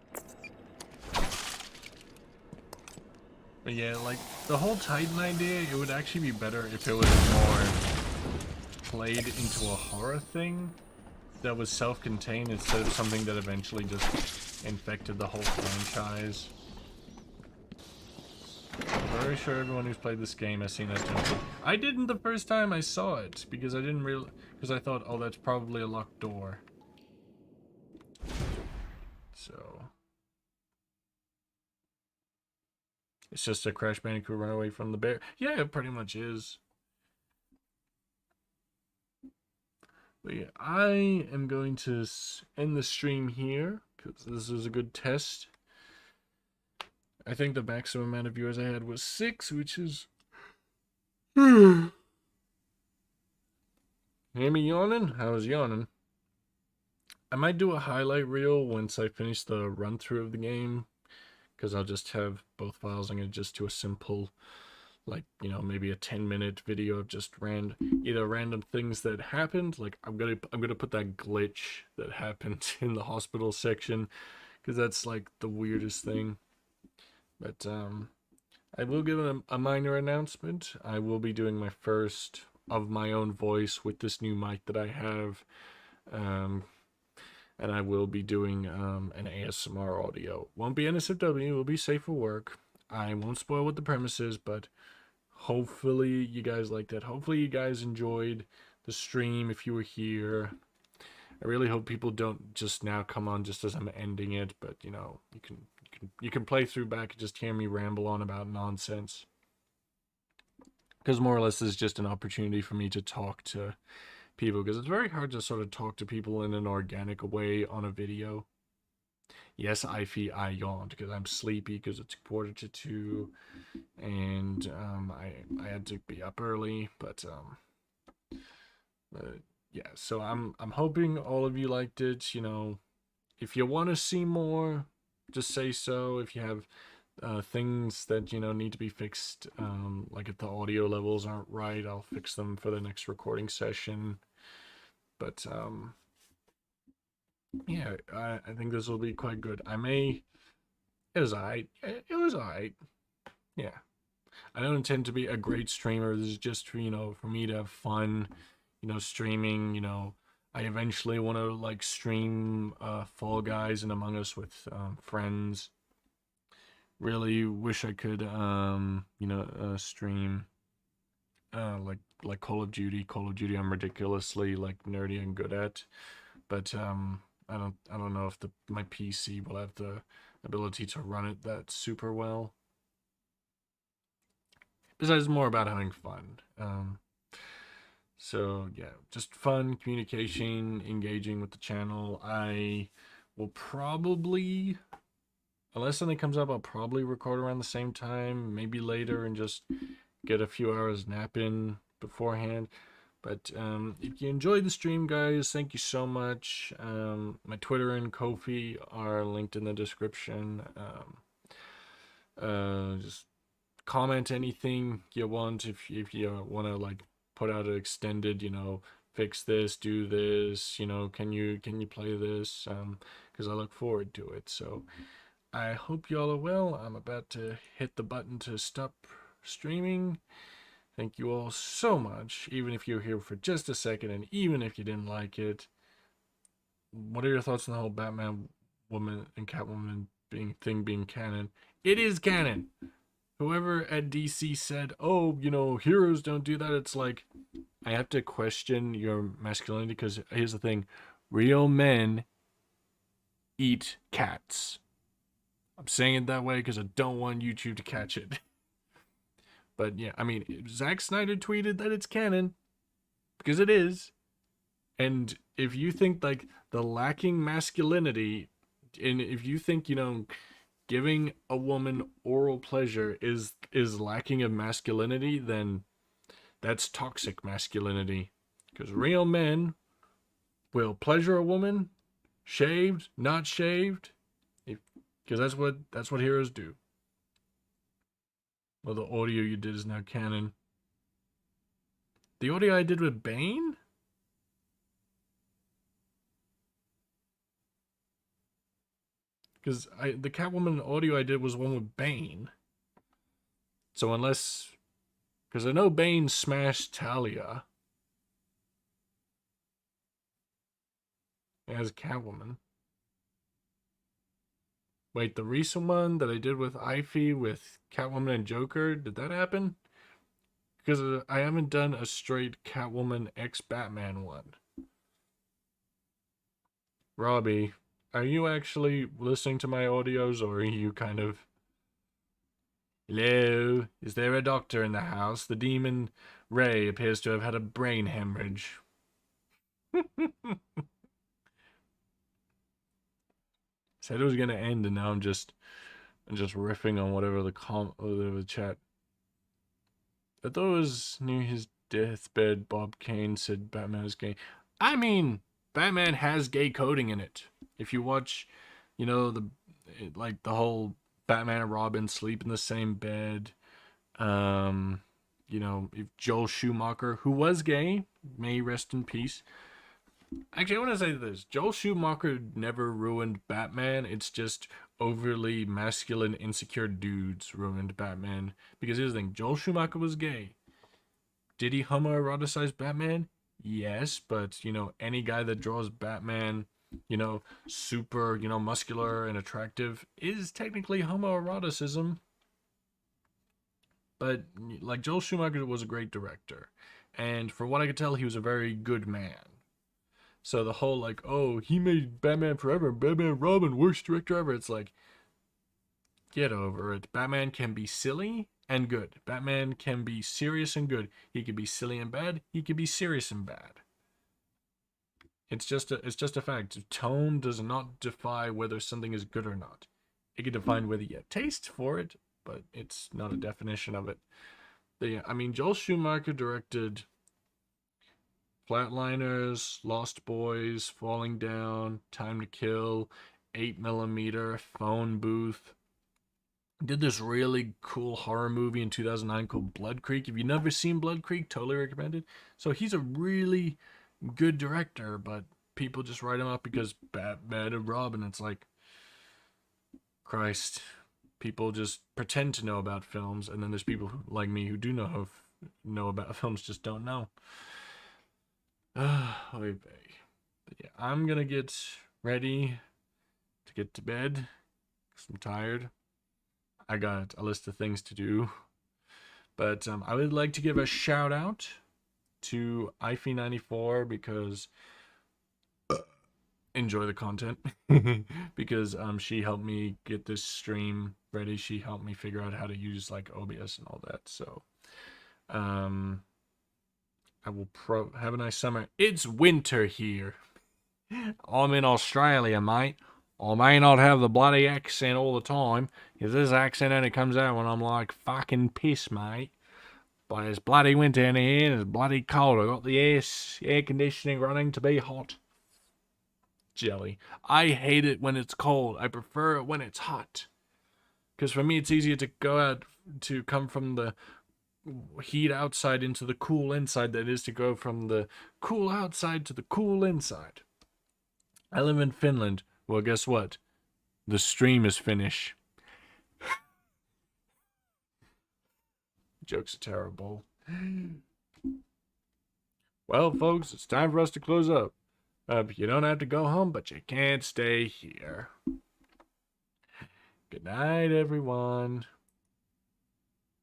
But yeah, like, the whole Titan idea, it would actually be better if it was more played into a horror thing that was self-contained instead of something that eventually just infected the whole franchise. I'm very sure everyone who's played this game has seen that jump. I didn't the first time I saw it, because I didn't realize, because I thought, oh, that's probably a locked door. So... it's just a Crash Bandicoot run away from the bear. Yeah, it pretty much is. But yeah, I am going to end the stream here, because this is a good test. I think the maximum amount of viewers I had was 6, which is... Hear me yawning? I was yawning. I might do a highlight reel once I finish the run-through of the game, because I'll just have both files. I'm going to just do a simple, like, you know, maybe a 10-minute video of just either random things that happened. Like, I'm gonna put that glitch that happened in the hospital section, because that's like the weirdest thing. But I will give a minor announcement. I will be doing my first of my own voice with this new mic that I have. And I will be doing an ASMR audio. Won't be NSFW, it will be safe for work. I won't spoil what the premise is, but hopefully you guys liked it. Hopefully you guys enjoyed the stream if you were here. I really hope people don't just now come on just as I'm ending it, but you know, you can play through back and just hear me ramble on about nonsense. Because more or less this is just an opportunity for me to talk to people, because it's very hard to sort of talk to people in an organic way on a video. Yes, I yawned because I'm sleepy because it's 1:45 and I had to be up early, but yeah, so I'm hoping all of you liked it. You know, if you want to see more, just say so. If you have things that, you know, need to be fixed, like if the audio levels aren't right, I'll fix them for the next recording session. But yeah, I think this will be quite good. It was alright. It was alright. Yeah. I don't intend to be a great streamer. This is just for, you know, for me to have fun, you know, streaming. You know, I eventually want to like stream Fall Guys and Among Us with friends. Really wish I could you know, stream like Call of Duty. Call of Duty I'm ridiculously like nerdy and good at, but I don't know if my PC will have the ability to run it that super well. Besides, more about having fun. So yeah, just fun, communication, engaging with the channel. I will probably, unless something comes up, I'll probably record around the same time, maybe later, and just get a few hours nap in beforehand. But if you enjoyed the stream, guys, thank you so much. My Twitter and Ko-fi are linked in the description. Just comment anything you want. If you want to like put out an extended, you know, fix this, do this, you know, can you play this? Because I look forward to it. So I hope y'all are well. I'm about to hit the button to stop streaming. Thank you all so much, even if you're here for just a second, and even if you didn't like it. What are your thoughts on the whole Batman woman and Catwoman being canon? It is canon. Whoever at DC said, oh, you know, heroes don't do that, it's like, I have to question your masculinity, because here's the thing. Real men eat cats. I'm saying it that way because I don't want YouTube to catch it. But yeah, I mean, Zack Snyder tweeted that it's canon, because it is. And if you think like the lacking masculinity, and if you think, you know, giving a woman oral pleasure is lacking of masculinity, then that's toxic masculinity. Because real men will pleasure a woman, shaved, not shaved, because that's what heroes do. Well, the audio you did is now canon. The audio I did with Bane? Because the Catwoman audio I did was one with Bane. So unless... Because I know Bane smashed Talia as Catwoman. Wait, the recent one that I did with Ivy with Catwoman and Joker, did that happen? Because I haven't done a straight Catwoman x Batman one. Robbie, are you actually listening to my audios, or are you kind of... Hello? Is there a doctor in the house? The demon Ray appears to have had a brain hemorrhage. Said it was gonna end, and now I'm just riffing on whatever the chat. I thought it was near his deathbed. Bob Kane said Batman is gay. I mean, Batman has gay coding in it. If you watch, you know, the whole Batman and Robin sleep in the same bed. You know, if Joel Schumacher, who was gay, may he rest in peace. Actually, I want to say this. Joel Schumacher never ruined Batman. It's just overly masculine, insecure dudes ruined Batman. Because here's the thing. Joel Schumacher was gay. Did he homoeroticize Batman? Yes, but, you know, any guy that draws Batman, you know, super, you know, muscular and attractive is technically homoeroticism. But, like, Joel Schumacher was a great director. And for what I could tell, he was a very good man. So the whole, like, oh, he made Batman Forever, Batman Robin, worst director ever. It's like, get over it. Batman can be silly and good. Batman can be serious and good. He can be silly and bad. He can be serious and bad. It's just a fact. Tone does not define whether something is good or not. It can define whether you have taste for it, but it's not a definition of it. But yeah, I mean, Joel Schumacher directed Flatliners, Lost Boys, Falling Down, Time to Kill, 8mm, Phone Booth. Did this really cool horror movie in 2009 called Blood Creek. If you've never seen Blood Creek, totally recommend it. So he's a really good director, but people just write him up because Batman and Robin. It's like, Christ. People just pretend to know about films, and then there's people like me who do know about films, just don't know. But yeah, I'm gonna get ready to get to bed because I'm tired. I got a list of things to do, but I would like to give a shout out to Ify94 because enjoy the content because she helped me get this stream ready. She helped me figure out how to use like OBS and all that. So I will have a nice summer. It's winter here. I'm in Australia, mate. I may not have the bloody accent all the time, because this accent only comes out when I'm like fucking pissed, mate. But it's bloody winter in here, and it's bloody cold. I got the air conditioning running to be hot. Jelly. I hate it when it's cold. I prefer it when it's hot. Because for me, it's easier to go out, to come from the heat outside into the cool inside than it is to go from the cool outside to the cool inside. I live in Finland. Well, guess what? The stream is finished. Jokes are terrible. Well, folks, it's time for us to close up. You don't have to go home, but you can't stay here. Good night, everyone.